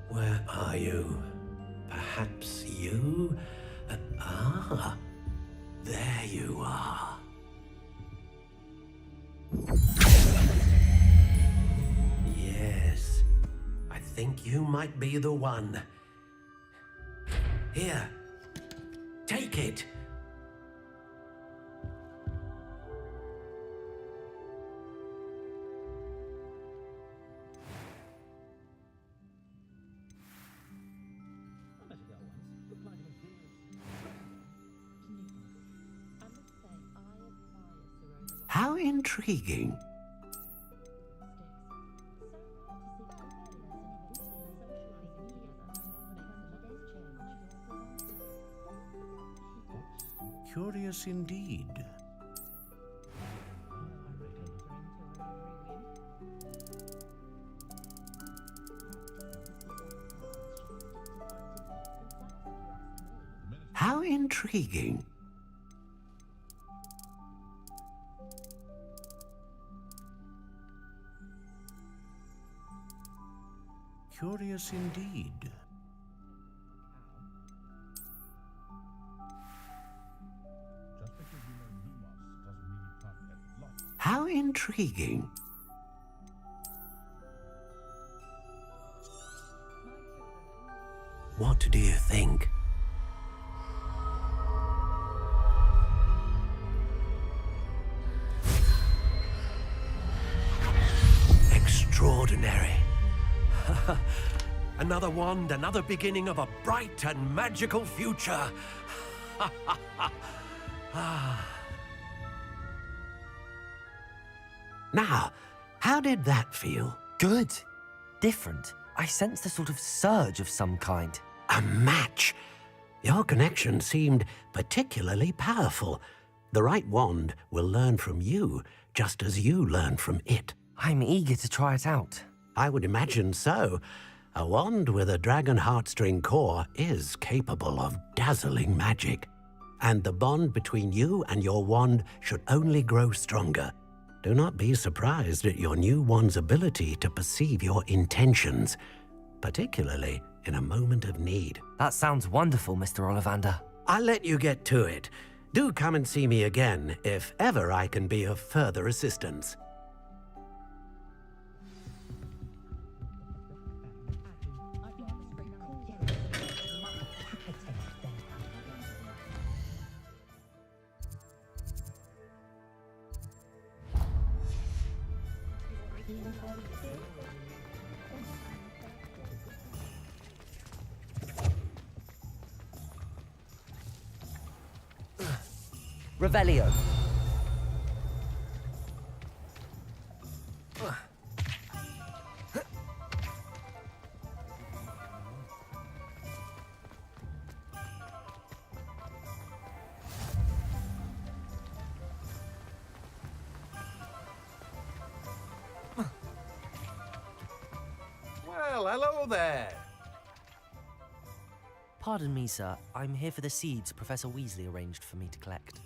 Where are you? Perhaps you? There you are. Yes, I think you might be the one. Here, take it. How intriguing. Curious indeed. How intriguing. Curious indeed. How intriguing. What do you think? Extraordinary. Another wand, another beginning of a bright and magical future. Now, how did that feel? Good. Different. I sensed a sort of surge of some kind. A match. Your connection seemed particularly powerful. The right wand will learn from you, just as you learn from it. I'm eager to try it out. I would imagine so. A wand with a dragon heartstring core is capable of dazzling magic. And the bond between you and your wand should only grow stronger. Do not be surprised at your new wand's ability to perceive your intentions, particularly in a moment of need. That sounds wonderful, Mr. Ollivander. I'll let you get to it. Do come and see me again if ever I can be of further assistance. Revelio. Well, hello there. Pardon me, sir. I'm here for the seeds Professor Weasley arranged for me to collect.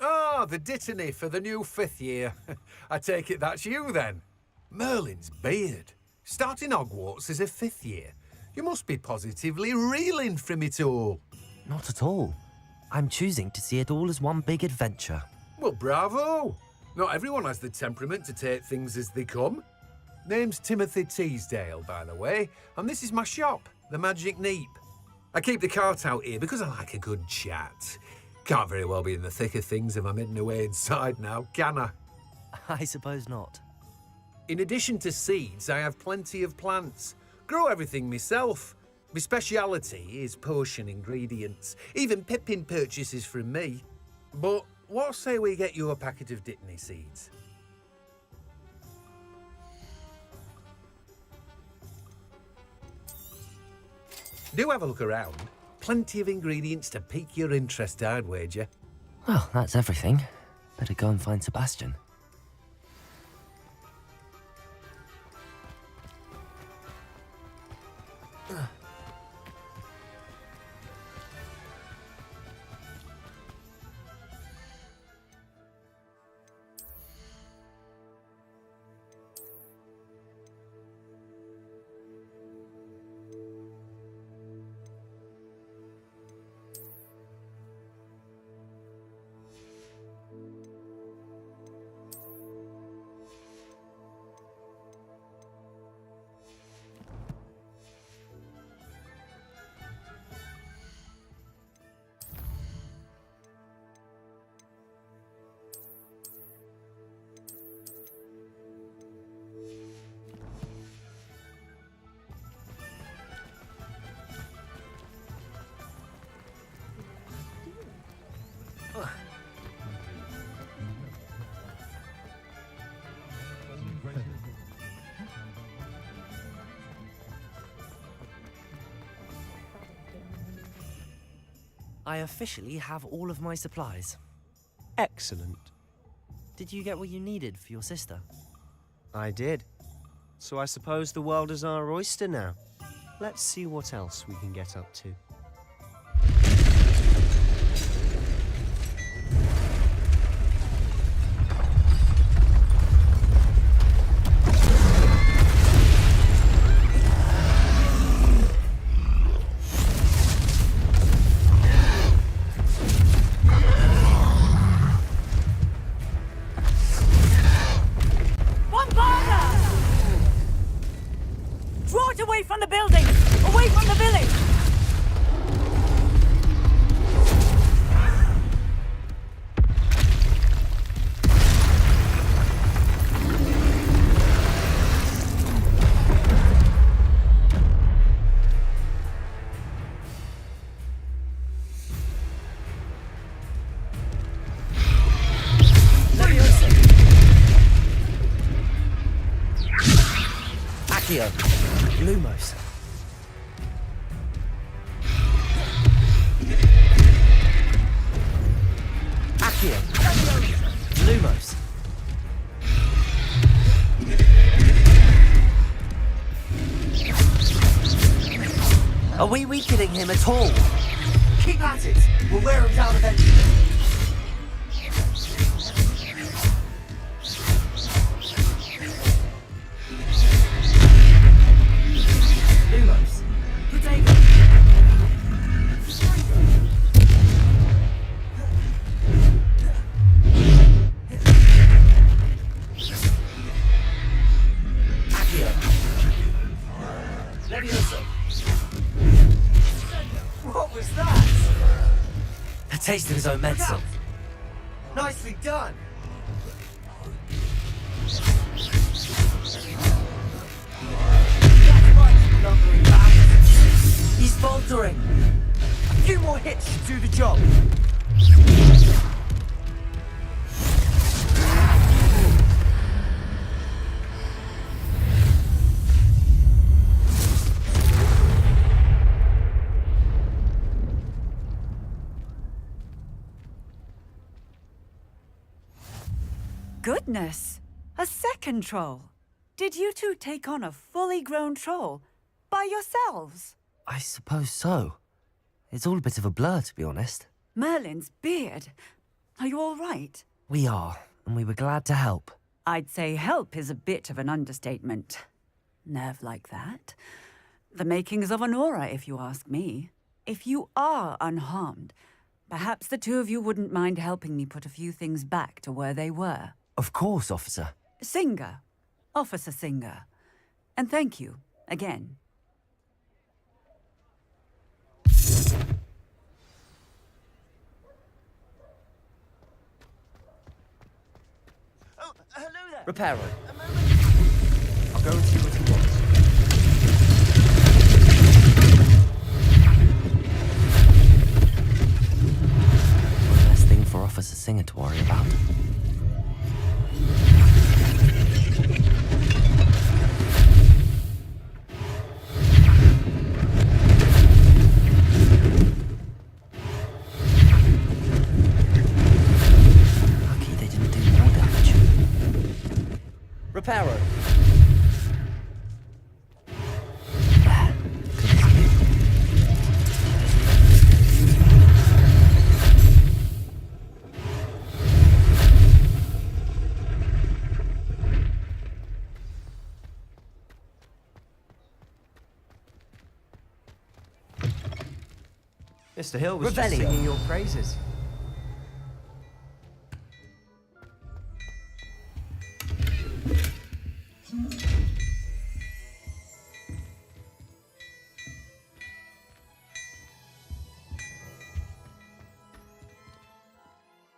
Ah, the dittany for the new 5th year. I take it that's you, then. Merlin's beard. Starting Hogwarts as a 5th year. You must be positively reeling from it all. Not at all. I'm choosing to see it all as one big adventure. Well, bravo. Not everyone has the temperament to take things as they come. Name's Timothy Teasdale, by the way, and this is my shop, the Magic Neep. I keep the cart out here because I like a good chat. Can't very well be in the thick of things if I'm hidden away inside now, can I? I suppose not. In addition to seeds, I have plenty of plants. Grow everything myself. My speciality is potion ingredients. Even Pippin purchases from me. But what say we get you a packet of dittany seeds? Do have a look around. Plenty of ingredients to pique your interest, I'd wager. Well, that's everything. Better go and find Sebastian. I officially have all of my supplies. Excellent. Did you get what you needed for your sister? I did. So I suppose the world is our oyster now. Let's see what else we can get up to. From the building! Away from the village! Accio! Lumos! Accio! Lumos! Are we weakening him at all? Keep at it! We'll wear him down eventually. Lumos! Potato! What was that? A taste of his own medicine. Nicely done. lumbering back. He's faltering. A few more hits should do the job. Goodness! A second troll! Did you two take on a fully grown troll by yourselves? I suppose so. It's all a bit of a blur, to be honest. Merlin's beard. Are you all right? We are, and we were glad to help. I'd say help is a bit of an understatement. Nerve like that. The makings of an aura, if you ask me. If you are unharmed, perhaps the two of you wouldn't mind helping me put a few things back to where they were. Of course, officer. Singer. Officer Singer. And thank you, again. Oh, hello there. Reparo. I'll go and see what he wants. One less thing for Officer Singer to worry about. Lucky they didn't do more damage. Reparo. Mr. Hill was just Revelio. singing your praises.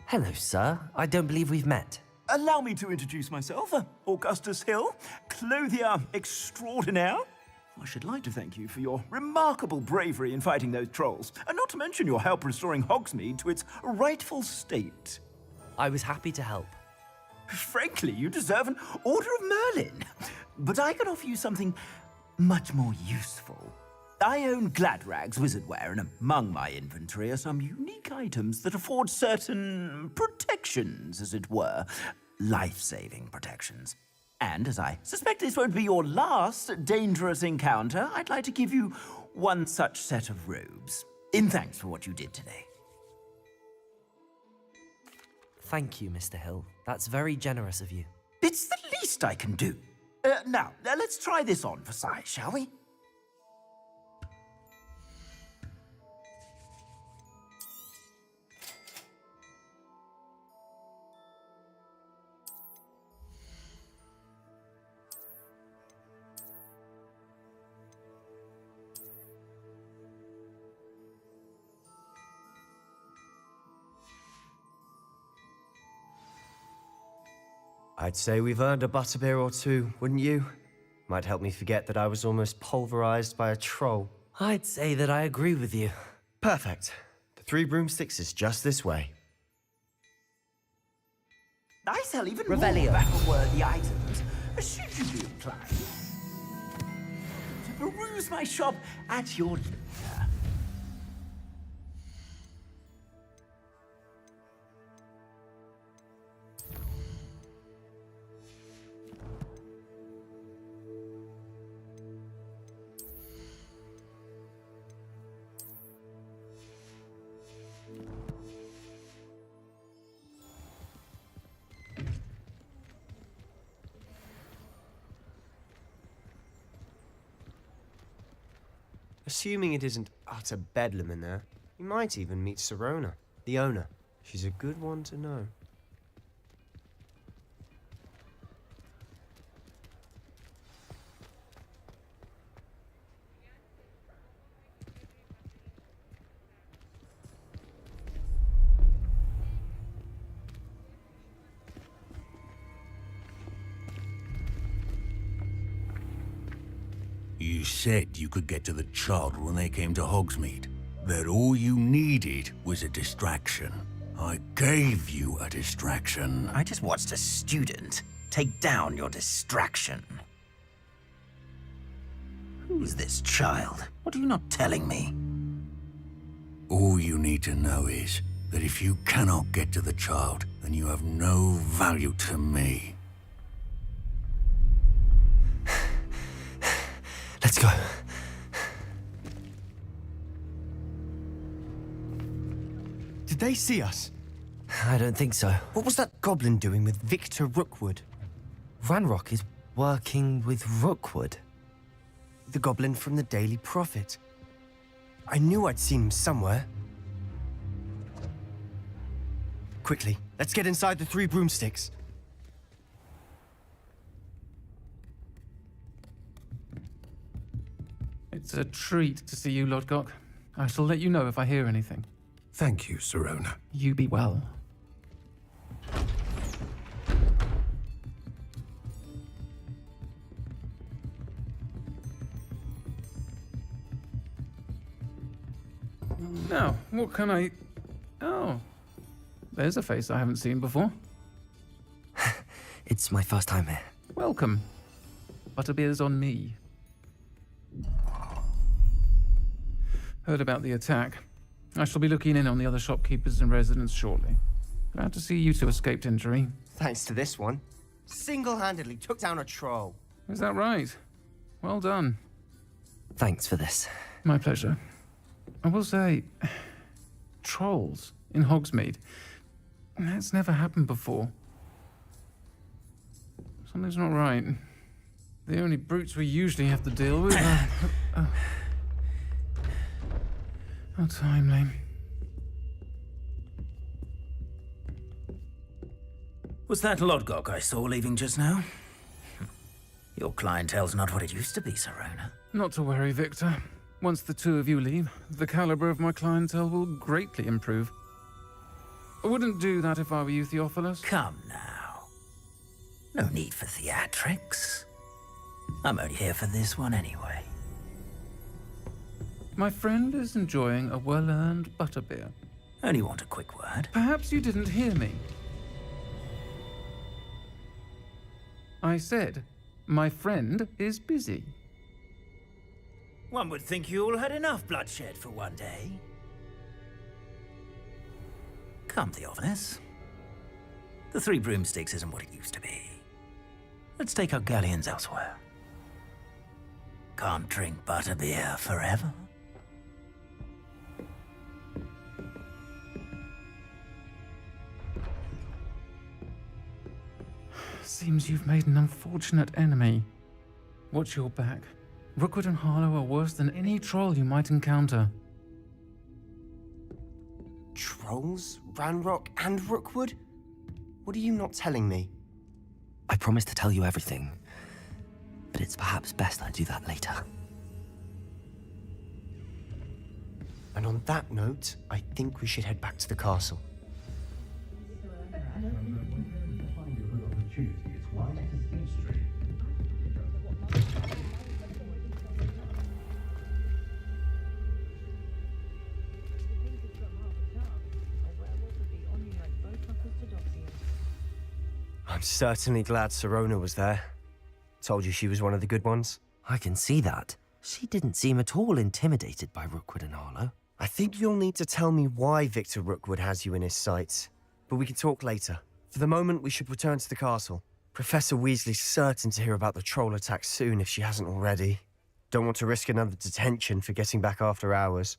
Hello, sir. I don't believe we've met. Allow me to introduce myself, Augustus Hill, clothier extraordinaire. I should like to thank you for your remarkable bravery in fighting those trolls, and not to mention your help restoring Hogsmeade to its rightful state. I was happy to help. Frankly, you deserve an Order of Merlin. But I can offer you something much more useful. I own Gladrag's wizardware, and among my inventory are some unique items that afford certain protections, as it were. Life-saving protections. And as I suspect this won't be your last dangerous encounter, I'd like to give you one such set of robes, in thanks for what you did today. Thank you, Mr. Hill. That's very generous of you. It's the least I can do. Now, let's try this on for size, shall we? I'd say we've earned a butterbeer or two, wouldn't you? Might help me forget that I was almost pulverized by a troll. I'd say that I agree with you. Perfect. The 3 broomsticks is just this way. I sell even Revelio. more battle-worthy items, should you be inclined to peruse my shop at your leisure. Assuming it isn't utter bedlam in there, you might even meet Sirona, the owner. She's a good one to know. You said you could get to the child when they came to Hogsmeade. That all you needed was a distraction. I gave you a distraction. I just watched a student take down your distraction. Who's this child? What are you not telling me? All you need to know is that if you cannot get to the child, then you have no value to me. Let's go. Did they see us? I don't think so. What was that goblin doing with Victor Rookwood? Ranrock is working with Rookwood. The goblin from the Daily Prophet. I knew I'd seen him somewhere. Quickly, let's get inside the 3 broomsticks. It's a treat to see you, Lodgok. I shall let you know if I hear anything. Thank you, Sirona. You be well. Now, what can I... Oh. There's a face I haven't seen before. It's my first time here. Welcome. Butterbeer's on me. Heard about the attack. I shall be looking in on the other shopkeepers and residents shortly. Glad to see you two escaped injury. Thanks to this one. Single-handedly took down a troll. Is that right? Well done. Thanks for this. My pleasure. I will say, trolls in Hogsmeade. That's never happened before. Something's not right. The only brutes we usually have to deal with are... How timely. Was that Lodgok I saw leaving just now? Your clientele's not what it used to be, Sirona. Not to worry, Victor. Once the two of you leave, the caliber of my clientele will greatly improve. I wouldn't do that if I were you, Theophilus. Come now. No need for theatrics. I'm only here for this one anyway. My friend is enjoying a well-earned butterbeer. Only want a quick word. Perhaps you didn't hear me. I said, my friend is busy. One would think you all had enough bloodshed for one day. Come, Theophilus. The 3 broomsticks isn't what it used to be. Let's take our galleons elsewhere. Can't drink butterbeer forever. Seems you've made an unfortunate enemy. Watch your back. Rookwood and Harlow are worse than any troll you might encounter. Trolls? Ranrock and Rookwood? What are you not telling me? I promised to tell you everything, but it's perhaps best I do that later. And on that note, I think we should head back to the castle. I'm certainly glad Sirona was there. Told you she was one of the good ones. I can see that. She didn't seem at all intimidated by Rookwood and Harlow. I think you'll need to tell me why Victor Rookwood has you in his sights. But we can talk later. For the moment, we should return to the castle. Professor Weasley's certain to hear about the troll attack soon if she hasn't already. Don't want to risk another detention for getting back after hours.